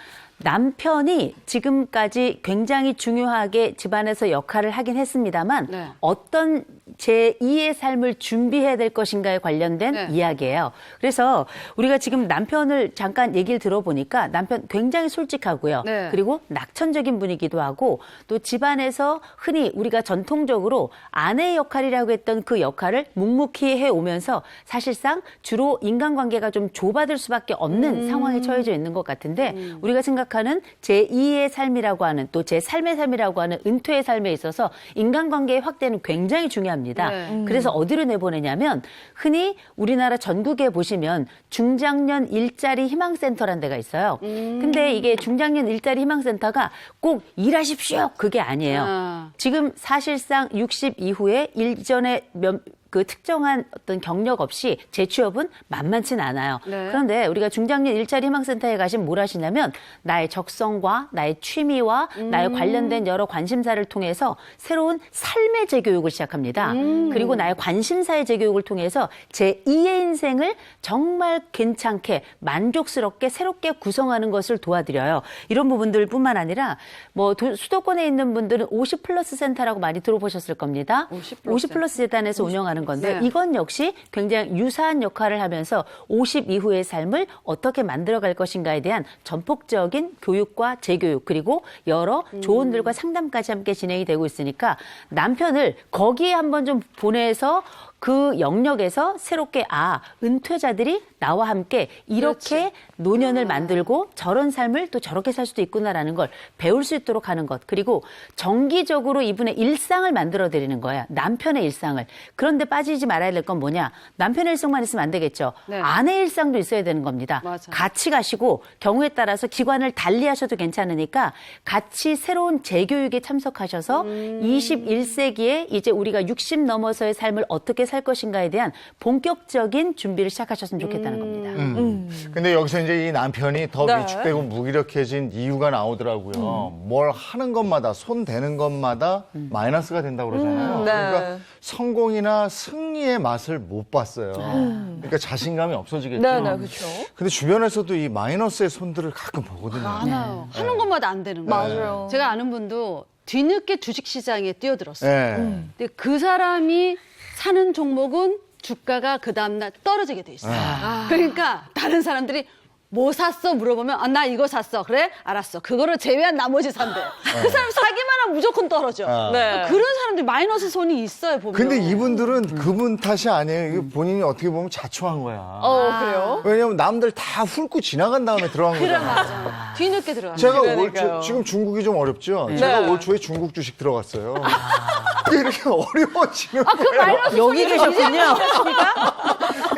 남편이 지금까지 굉장히 중요하게 집안에서 역할을 하긴 했습니다만 네. 어떤 제2의 삶을 준비해야 될 것인가에 관련된 네. 이야기예요. 그래서 우리가 지금 남편을 잠깐 얘기를 들어보니까 남편 굉장히 솔직하고요. 네. 그리고 낙천적인 분이기도 하고 또 집안에서 흔히 우리가 전통적으로 아내의 역할이라고 했던 그 역할을 묵묵히 해오면서 사실상 주로 인간관계가 좀 좁아들 수밖에 없는 상황에 처해져 있는 것 같은데 우리가 생각하는 제2의 삶이라고 하는 또 제3의 삶이라고 하는 은퇴의 삶에 있어서 인간관계의 확대는 굉장히 중요합니다. 네. 그래서 어디로 내보내냐면 흔히 우리나라 전국에 보시면 중장년 일자리 희망센터라는 데가 있어요. 근데 이게 중장년 일자리 희망센터가 꼭 일하십시오 그게 아니에요. 지금 사실상 60 이후에 일전에 그 특정한 어떤 경력 없이 재취업은 만만치는 않아요. 네. 그런데 우리가 중장년 일자리 희망센터에 가시면 뭘 하시냐면 나의 적성과 나의 취미와 나의 관련된 여러 관심사를 통해서 새로운 삶의 재교육을 시작합니다. 그리고 나의 관심사의 재교육을 통해서 제2의 인생을 정말 괜찮게 만족스럽게 새롭게 구성하는 것을 도와드려요. 이런 부분들뿐만 아니라 뭐 수도권에 있는 분들은 50 플러스 센터라고 많이 들어보셨을 겁니다. 50 플러스 재단에서 운영하는 건데 네. 이건 역시 굉장히 유사한 역할을 하면서 50 이후의 삶을 어떻게 만들어갈 것인가에 대한 전폭적인 교육과 재교육 그리고 여러 조언들과 상담까지 함께 진행이 되고 있으니까 남편을 거기에 한번 좀 보내서 그 영역에서 새롭게 은퇴자들이 나와 함께 이렇게 노년을 만들고 저런 삶을 또 저렇게 살 수도 있구나라는 걸 배울 수 있도록 하는 것. 그리고 정기적으로 이분의 일상을 만들어드리는 거야. 남편의 일상을. 그런데 빠지지 말아야 될 건 뭐냐. 남편의 일상만 있으면 안 되겠죠. 네. 아내의 일상도 있어야 되는 겁니다. 맞아. 같이 가시고 경우에 따라서 기관을 달리하셔도 괜찮으니까 같이 새로운 재교육에 참석하셔서 21세기에 이제 우리가 60 넘어서의 삶을 어떻게 살 것인가에 대한 본격적인 준비를 시작하셨으면 좋겠다는 겁니다. 근데 여기서 이제 이 남편이 더 네. 위축되고 무기력해진 이유가 나오더라고요. 뭘 하는 것마다 손 대는 것마다 마이너스가 된다고 그러잖아요. 네. 그러니까 성공이나 승리의 맛을 못 봤어요. 그러니까 자신감이 없어지겠죠. 네, 그렇죠. 근데 주변에서도 이 마이너스의 손들을 가끔 보거든요. 많아요. 하는 것마다 안 되는 거예요. 맞아요. 제가 아는 분도 뒤늦게 주식시장에 뛰어들었어요. 네. 근데 그 사람이 사는 종목은 주가가 그 다음날 떨어지게 돼 있어요. 그러니까 다른 사람들이 뭐 샀어? 물어보면 나 이거 샀어. 그래? 알았어. 그거를 제외한 나머지 산대. 그 사람 사기만 하면 무조건 떨어져. 네. 그런 사람들이 마이너스 손이 있어요, 보면. 근데 이분들은 그분 탓이 아니에요. 이거 본인이 어떻게 보면 자초한 거야. 그래요? 왜냐면 남들 다 훑고 지나간 다음에 들어간 그래, 거잖아. 맞아. 뒤늦게 들어가요. 제가 그러니까요. 지금 중국이 좀 어렵죠. 제가 네. 올 초에 중국 주식 들어갔어요. 그게 이렇게 어려워지는 거예요. 여기 계셨군요.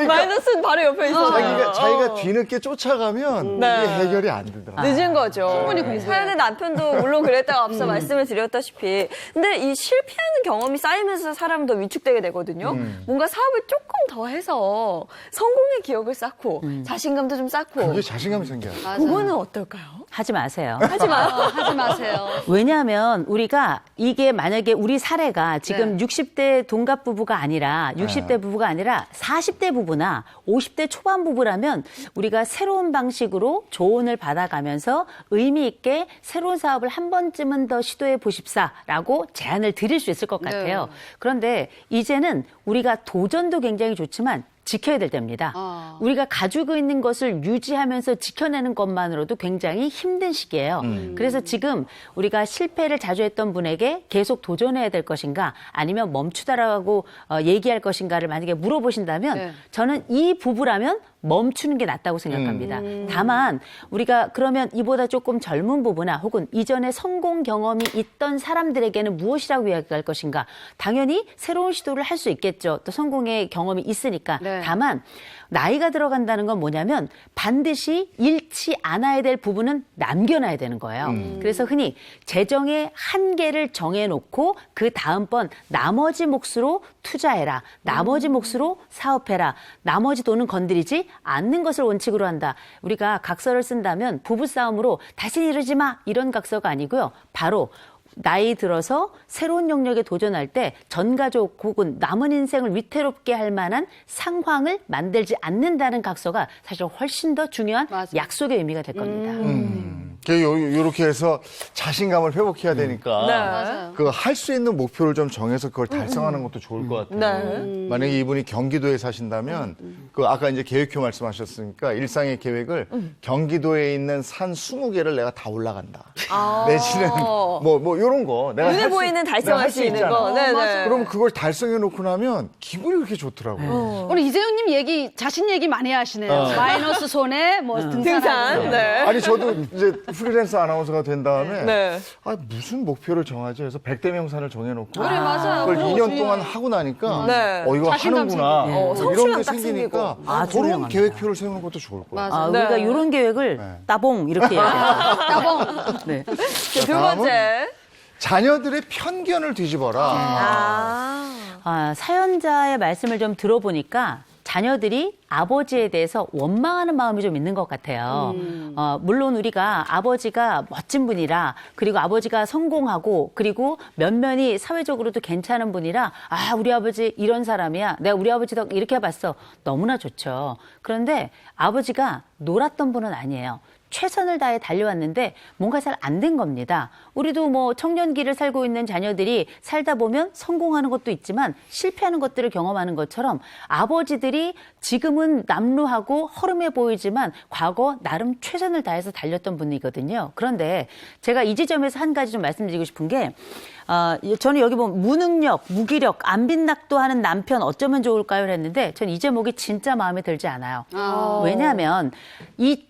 마이너스는 바로 옆에 있어요. 자기가 뒤늦게 쫓아가면 네. 이게 해결이 안 되더라고요. 늦은 거죠. 충분히 공부해요. 사연의 남편도 물론 그랬다고 앞서 말씀을 드렸다시피. 근데 이 실패하는 경험이 쌓이면서 사람은 더 위축되게 되거든요. 뭔가 사업을 조금 더 해서 성공의 기억을 쌓고 자신감도 좀 쌓고. 그게 자신감이 생겨요. 그거는 어떨까요? 하지 마세요. 하지 마세요. 왜냐하면 우리가 이게 만약에 우리 사례가 지금 60대 동갑 부부가 아니라 60대 부부가 아니라 40대 부부나 50대 초반 부부라면 우리가 새로운 방식으로 조언을 받아가면서 의미 있게 새로운 사업을 한 번쯤은 더 시도해 보십사라고 제안을 드릴 수 있을 것 같아요. 그런데 이제는 우리가 도전도 굉장히 좋지만 지켜야 될 때입니다. 우리가 가지고 있는 것을 유지하면서 지켜내는 것만으로도 굉장히 힘든 시기예요. 그래서 지금 우리가 실패를 자주 했던 분에게 계속 도전해야 될 것인가 아니면 멈추다라고 얘기할 것인가를 만약에 물어보신다면 저는 이 부부라면 멈추는 게 낫다고 생각합니다. 다만 우리가 그러면 이보다 조금 젊은 부부나 혹은 이전에 성공 경험이 있던 사람들에게는 무엇이라고 이야기할 것인가? 당연히 새로운 시도를 할 수 있겠죠. 또 성공의 경험이 있으니까. 네. 다만 나이가 들어간다는 건 뭐냐면 반드시 잃지 않아야 될 부분은 남겨놔야 되는 거예요. 그래서 흔히 재정의 한계를 정해놓고 그 다음번 나머지 몫으로 투자해라. 나머지 몫으로 사업해라. 나머지 돈은 건드리지 않는 것을 원칙으로 한다. 우리가 각서를 쓴다면 부부싸움으로 다시 이러지 마. 이런 각서가 아니고요. 바로 나이 들어서 새로운 영역에 도전할 때 전가족 혹은 남은 인생을 위태롭게 할 만한 상황을 만들지 않는다는 각서가 사실 훨씬 더 중요한 약속의 의미가 될 겁니다. 이렇게 해서 자신감을 회복해야 되니까 네. 그 할 수 있는 목표를 좀 정해서 그걸 달성하는 것도 좋을 것 같아요. 네. 만약에 이분이 경기도에 사신다면 그 아까 이제 계획표 말씀하셨으니까 일상의 계획을 경기도에 있는 산 20개를 내가 다 올라간다. 내지는 뭐 이런 거 내가 눈에 할 수- 보이는 내가 달성할 할 수 있는 있잖아. 거. 네네. 그럼 그걸 달성해 놓고 나면 기분이 그렇게 좋더라고요. 오늘 이재용님 얘기, 자신 얘기 많이 하시네요. 마이너스 손해, 뭐 등산. 등산. 네. 아니 저도 이제 프리랜서 아나운서가 된 다음에 네. 무슨 목표를 정하지 해서 100대 명산을 정해놓고 그래, 맞아요. 그걸 그거 2년 중요해요. 동안 하고 나니까 네. 이거 자신감 하는구나 이런 성취감 게 딱 생기니까 생기고. 그런 훌륭합니다. 계획표를 세우는 것도 좋을 거예요. 맞아요. 우리가 이런 계획을 따봉 이렇게 해야 돼요. 따봉. 네. 두 번째. 자녀들의 편견을 뒤집어라. 사연자의 말씀을 좀 들어보니까 자녀들이 아버지에 대해서 원망하는 마음이 좀 있는 것 같아요. 물론 우리가 아버지가 멋진 분이라 그리고 아버지가 성공하고 그리고 면면이 사회적으로도 괜찮은 분이라 우리 아버지 이런 사람이야. 내가 우리 아버지 덕 이렇게 해봤어. 너무나 좋죠. 그런데 아버지가 놀았던 분은 아니에요. 최선을 다해 달려왔는데 뭔가 잘 안 된 겁니다. 우리도 뭐 청년기를 살고 있는 자녀들이 살다 보면 성공하는 것도 있지만 실패하는 것들을 경험하는 것처럼 아버지들이 지금은 남루하고 허름해 보이지만 과거 나름 최선을 다해서 달렸던 분이거든요. 그런데 제가 이 지점에서 한 가지 좀 말씀드리고 싶은 게 저는 여기 보면 무능력, 무기력, 안빈낙도하는 남편 어쩌면 좋을까요? 했는데 전 이 제목이 진짜 마음에 들지 않아요. 왜냐하면 이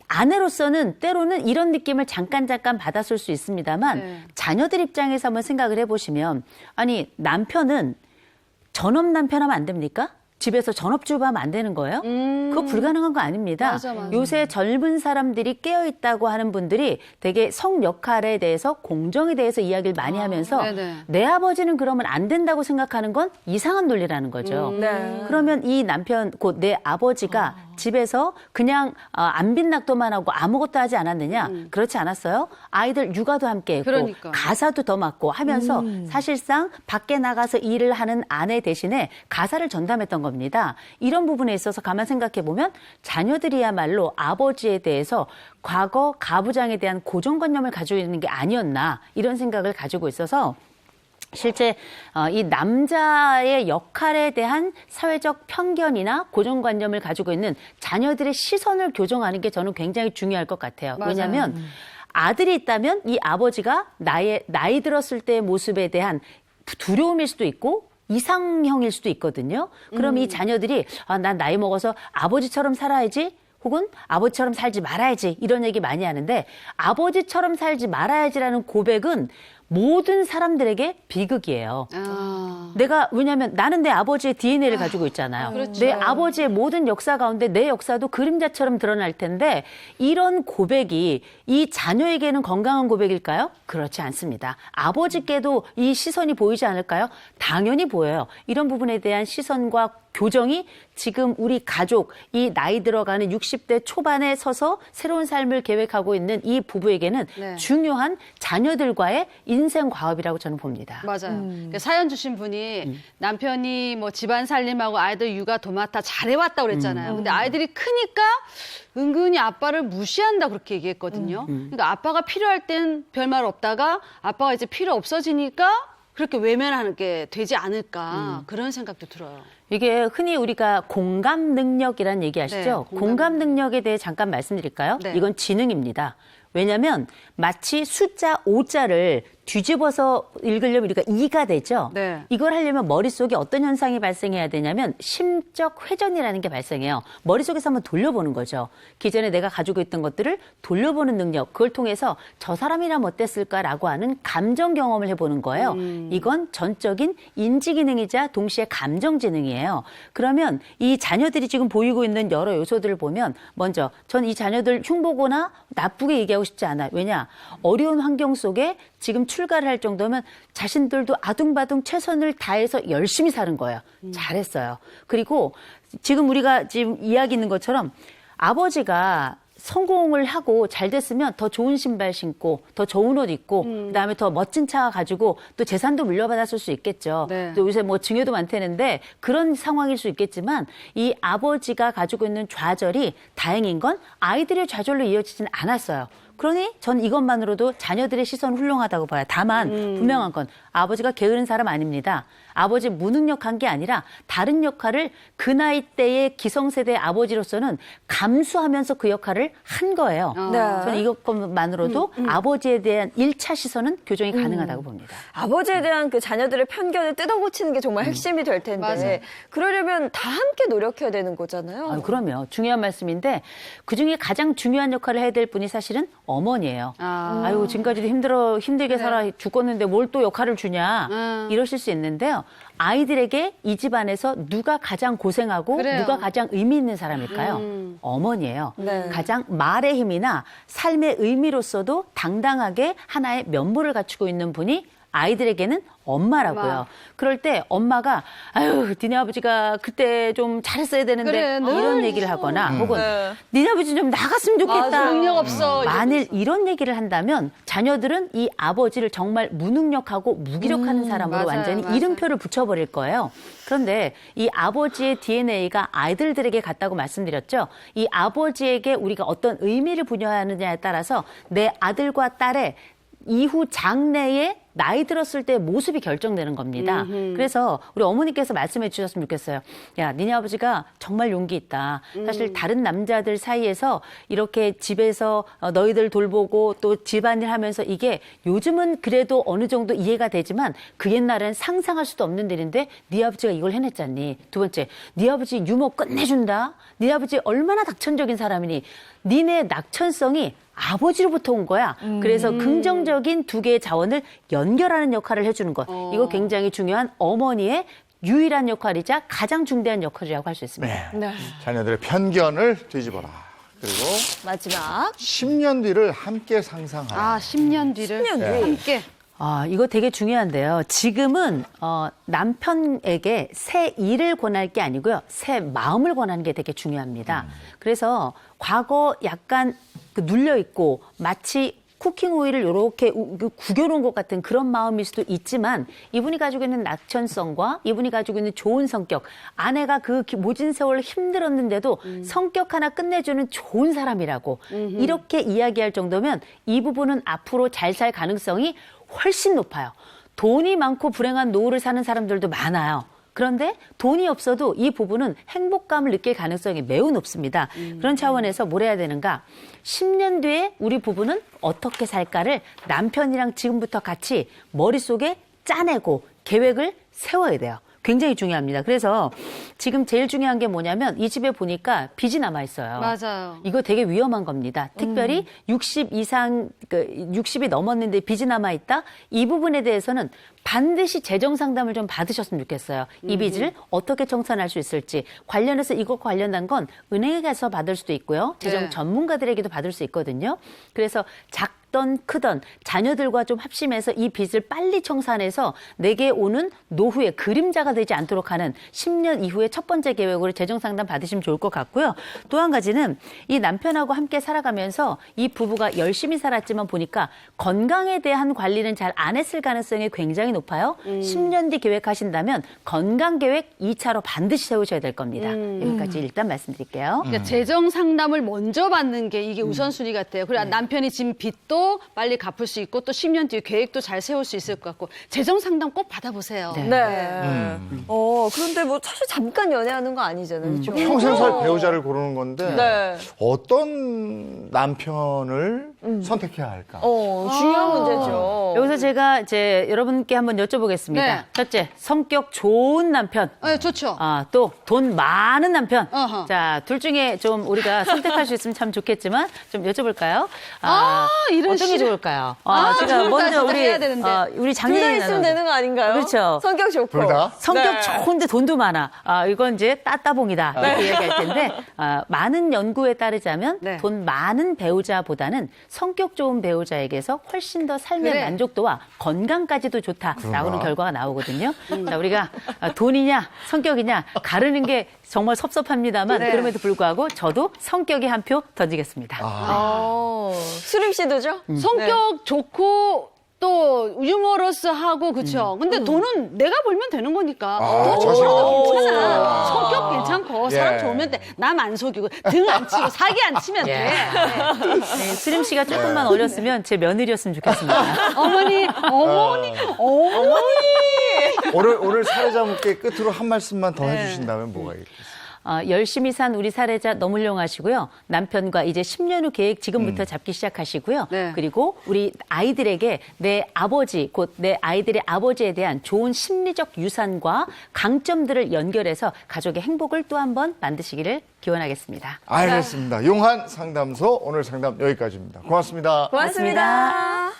아내로서는 때로는 이런 느낌을 잠깐 받았을 수 있습니다만 자녀들 입장에서 한번 생각을 해보시면 아니 남편은 전업 남편 하면 안 됩니까? 집에서 전업주부 하면 안 되는 거예요? 그거 불가능한 거 아닙니다. 맞아. 요새 젊은 사람들이 깨어있다고 하는 분들이 되게 성 역할에 대해서 공정에 대해서 이야기를 많이 하면서 내 아버지는 그러면 안 된다고 생각하는 건 이상한 논리라는 거죠. 네. 그러면 이 남편, 곧 내 아버지가 집에서 그냥 안빈낙도만 하고 아무것도 하지 않았느냐? 그렇지 않았어요. 아이들 육아도 함께 했고 그러니까. 가사도 더 맡고 하면서 사실상 밖에 나가서 일을 하는 아내 대신에 가사를 전담했던 겁니다. 이런 부분에 있어서 가만 생각해 보면 자녀들이야말로 아버지에 대해서 과거 가부장에 대한 고정관념을 가지고 있는 게 아니었나 이런 생각을 가지고 있어서 실제 이 남자의 역할에 대한 사회적 편견이나 고정관념을 가지고 있는 자녀들의 시선을 교정하는 게 저는 굉장히 중요할 것 같아요. 맞아요. 왜냐하면 아들이 있다면 이 아버지가 나이 들었을 때의 모습에 대한 두려움일 수도 있고 이상형일 수도 있거든요. 그럼 이 자녀들이 난 나이 먹어서 아버지처럼 살아야지 혹은 아버지처럼 살지 말아야지 이런 얘기 많이 하는데 아버지처럼 살지 말아야지라는 고백은 모든 사람들에게 비극이에요. 왜냐하면 나는 내 아버지의 DNA를 가지고 있잖아요. 그렇죠. 내 아버지의 모든 역사 가운데 내 역사도 그림자처럼 드러날 텐데 이런 고백이 이 자녀에게는 건강한 고백일까요? 그렇지 않습니다. 아버지께도 이 시선이 보이지 않을까요? 당연히 보여요. 이런 부분에 대한 시선과 교정이 지금 우리 가족, 이 나이 들어가는 60대 초반에 서서 새로운 삶을 계획하고 있는 이 부부에게는 중요한 자녀들과의 인생 과업이라고 저는 봅니다. 맞아요. 그러니까 사연 주신 분이 남편이 뭐 집안 살림하고 아이들 육아 도맡아 잘해왔다고 그랬잖아요. 근데 아이들이 크니까 은근히 아빠를 무시한다 그렇게 얘기했거든요. 그러니까 아빠가 필요할 땐 별말 없다가 아빠가 이제 필요 없어지니까 그렇게 외면하는 게 되지 않을까 그런 생각도 들어요. 이게 흔히 우리가 공감 능력이라는 얘기 아시죠? 네, 공감 능력에 대해 잠깐 말씀드릴까요? 네. 이건 지능입니다. 왜냐하면 마치 숫자 5자를 뒤집어서 읽으려면 우리가 2가 되죠. 네. 이걸 하려면 머릿속에 어떤 현상이 발생해야 되냐면 심적 회전이라는 게 발생해요. 머릿속에서 한번 돌려보는 거죠. 기존에 내가 가지고 있던 것들을 돌려보는 능력, 그걸 통해서 저 사람이라면 어땠을까라고 하는 감정 경험을 해보는 거예요. 이건 전적인 인지기능이자 동시에 감정지능이에요. 그러면 이 자녀들이 지금 보이고 있는 여러 요소들을 보면 먼저 전 이 자녀들 흉보거나 나쁘게 얘기하고 싶지 않아요. 왜냐? 어려운 환경 속에 지금 출가를 할 정도면 자신들도 아둥바둥 최선을 다해서 열심히 사는 거예요. 잘했어요. 그리고 지금 우리가 지금 이야기 있는 것처럼 아버지가 성공을 하고 잘 됐으면 더 좋은 신발 신고 더 좋은 옷 입고 그다음에 더 멋진 차 가지고 또 재산도 물려받았을 수 있겠죠. 네. 또 요새 뭐 증여도 많다는데 그런 상황일 수 있겠지만 이 아버지가 가지고 있는 좌절이 다행인 건 아이들의 좌절로 이어지지는 않았어요. 그러니 전 이것만으로도 자녀들의 시선은 훌륭하다고 봐요. 다만 분명한 건 아버지가 게으른 사람 아닙니다. 아버지 무능력한 게 아니라 다른 역할을 그 나이 때의 기성세대의 아버지로서는 감수하면서 그 역할을 한 거예요. 네. 저는 이것만으로도 아버지에 대한 1차 시선은 교정이 가능하다고 봅니다. 아버지에 대한 그 자녀들의 편견을 뜯어고치는 게 정말 핵심이 될 텐데 맞아요. 그러려면 다 함께 노력해야 되는 거잖아요. 아유, 그럼요. 중요한 말씀인데 그중에 가장 중요한 역할을 해야 될 분이 사실은 어머니예요. 아유, 지금까지도 힘들게 살아 죽었는데 뭘 또 역할을 주냐 이러실 수 있는데요. 아이들에게 이 집안에서 누가 가장 고생하고 그래요. 누가 가장 의미 있는 사람일까요? 어머니예요. 네. 가장 말의 힘이나 삶의 의미로서도 당당하게 하나의 면모를 갖추고 있는 분이 아이들에게는 엄마라고요. 엄마. 그럴 때 엄마가 아유, 니네 아버지가 그때 좀 잘했어야 되는데 그래, 늘 이런 얘기를 하거나 혹은 네. 니네 아버지 좀 나갔으면 좋겠다. 맞아, 능력 없어. 만일 이런 얘기를 한다면 자녀들은 이 아버지를 정말 무능력하고 무기력하는 사람으로 맞아요, 완전히 맞아요. 이름표를 붙여버릴 거예요. 그런데 이 아버지의 DNA가 아이들에게 같다고 말씀드렸죠. 이 아버지에게 우리가 어떤 의미를 부여하느냐에 따라서 내 아들과 딸의 이후 장래에 나이 들었을 때 모습이 결정되는 겁니다. 그래서 우리 어머니께서 말씀해 주셨으면 좋겠어요. 야, 니네 아버지가 정말 용기 있다. 사실 다른 남자들 사이에서 이렇게 집에서 너희들 돌보고 또 집안일 하면서 이게 요즘은 그래도 어느 정도 이해가 되지만 그 옛날엔 상상할 수도 없는 일인데 네 아버지가 이걸 해냈잖니. 두 번째, 네 아버지 유머 끝내준다. 네 아버지 얼마나 낙천적인 사람이니. 니네 낙천성이 아버지로부터 온 거야. 그래서 긍정적인 두 개의 자원을 연결하는 역할을 해주는 것. 이거 굉장히 중요한 어머니의 유일한 역할이자 가장 중대한 역할이라고 할 수 있습니다. 네. 자녀들의 편견을 뒤집어라. 그리고 마지막 10년 뒤를 함께 상상하라. 10년 뒤를 10년 뒤. 함께. 이거 되게 중요한데요. 지금은 남편에게 새 일을 권할 게 아니고요. 새 마음을 권하는 게 되게 중요합니다. 그래서 과거 약간 눌려있고 마치 쿠킹 오일을 이렇게 구겨놓은 것 같은 그런 마음일 수도 있지만 이분이 가지고 있는 낙천성과 이분이 가지고 있는 좋은 성격, 아내가 그 모진 세월 힘들었는데도 성격 하나 끝내주는 좋은 사람이라고 이렇게 이야기할 정도면 이 부분은 앞으로 잘 살 가능성이 훨씬 높아요. 돈이 많고 불행한 노후를 사는 사람들도 많아요. 그런데 돈이 없어도 이 부분은 행복감을 느낄 가능성이 매우 높습니다. 그런 차원에서 뭘 해야 되는가? 10년 뒤에 우리 부부는 어떻게 살까를 남편이랑 지금부터 같이 머릿속에 짜내고 계획을 세워야 돼요. 굉장히 중요합니다. 그래서 지금 제일 중요한 게 뭐냐면 이 집에 보니까 빚이 남아 있어요. 맞아요. 이거 되게 위험한 겁니다. 특별히 60 이상, 60이 넘었는데 빚이 남아 있다? 이 부분에 대해서는 반드시 재정 상담을 좀 받으셨으면 좋겠어요. 이 빚을 어떻게 청산할 수 있을지. 관련해서 이것과 관련된 건 은행에 가서 받을 수도 있고요. 재정 네. 전문가들에게도 받을 수 있거든요. 그래서 작던 크던 자녀들과 좀 합심해서 이 빚을 빨리 청산해서 내게 오는 노후의 그림자가 되지 않도록 하는 10년 이후의 첫 번째 계획으로 재정 상담 받으시면 좋을 것 같고요. 또 한 가지는 이 남편하고 함께 살아가면서 이 부부가 열심히 살았지만 보니까 건강에 대한 관리는 잘 안 했을 가능성이 굉장히 높아요. 10년 뒤 계획하신다면 건강 계획 2차로 반드시 세우셔야 될 겁니다. 여기까지 일단 말씀드릴게요. 그러니까 재정 상담을 먼저 받는 게 이게 우선순위 같아요. 그리고 남편이 진 빚도 빨리 갚을 수 있고 또 10년 뒤에 계획도 잘 세울 수 있을 것 같고 재정 상담 꼭 받아보세요. 네. 네. 그런데 뭐 사실 잠깐 연애하는 거 아니잖아요. 그렇죠? 평생 살 배우자를 고르는 건데 네. 어떤 남편을 선택해야 할까? 중요한 문제죠. 여기서 제가 이제 여러분께 한번 여쭤보겠습니다. 네. 첫째, 성격 좋은 남편. 네, 좋죠. 또 돈 많은 남편. 어허. 자, 둘 중에 좀 우리가 선택할 수 있으면 참 좋겠지만 좀 여쭤볼까요? 이런 어떤 게 식으로. 좋을까요? 둘 제가 다 먼저 진짜 우리 해야 되는데. 우리 둘 다 장례인 있으면 되는 거 아닌가요? 그렇죠. 성격 좋고. 둘 다? 성격 네. 좋은데 돈도 많아. 이건 이제 따따봉이다. 이렇게 얘기할 텐데, 많은 연구에 따르자면 네. 돈 많은 배우자보다는 성격 좋은 배우자에게서 훨씬 더 삶의 그래. 만족도와 건강까지도 좋다라고는 그런가? 결과가 나오거든요. 자, 우리가 돈이냐 성격이냐 가르는 게 정말 섭섭합니다만 네. 그럼에도 불구하고 저도 성격에 한 표 던지겠습니다. 수림 씨도죠? 성격 좋고 또 유머러스하고 그쵸. 근데 돈은 내가 벌면 되는 거니까. 돈 자신 좋아도 있다. 괜찮아. 성격 괜찮고 사람 예. 좋으면 돼. 남 안 속이고 등 안 치고 사기 안 치면 돼. 네, 수림 씨가 조금만 어렸으면 제 며느리였으면 좋겠습니다. 어머니. 오늘 사례자분께 끝으로 한 말씀만 더 해주신다면 뭐가 있겠어요? 열심히 산 우리 사례자 너무 훌륭하시고요. 남편과 이제 10년 후 계획 지금부터 잡기 시작하시고요. 네. 그리고 우리 아이들에게 내 아버지, 곧 내 아이들의 아버지에 대한 좋은 심리적 유산과 강점들을 연결해서 가족의 행복을 또 한 번 만드시기를 기원하겠습니다. 알겠습니다. 용한 상담소 오늘 상담 여기까지입니다. 고맙습니다. 고맙습니다.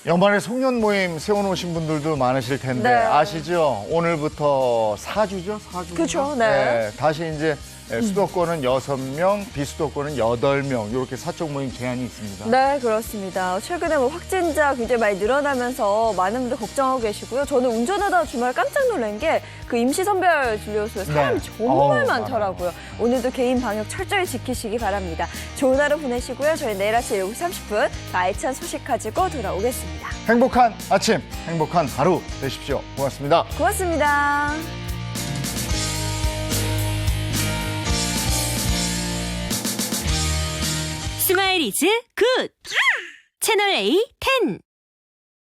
연말에 송년 모임 세워놓으신 분들도 많으실 텐데 네. 아시죠? 오늘부터 4주죠? 4주. 그쵸, 네. 다시 이제 수도권은 6명, 비수도권은 8명 이렇게 사적 모임 제한이 있습니다. 네, 그렇습니다. 최근에 확진자 굉장히 많이 늘어나면서 많은 분들 걱정하고 계시고요. 저는 운전하다 주말 깜짝 놀란 게 그 임시선별진료소에 사람이 네. 정말 많더라고요. 오늘도 개인 방역 철저히 지키시기 바랍니다. 좋은 하루 보내시고요. 저희 내일 아침 7시 30분 알찬 소식 가지고 돌아오겠습니다. 행복한 아침, 행복한 하루 되십시오. 고맙습니다. 고맙습니다. 스마일 이즈 굿! 채널 A 10.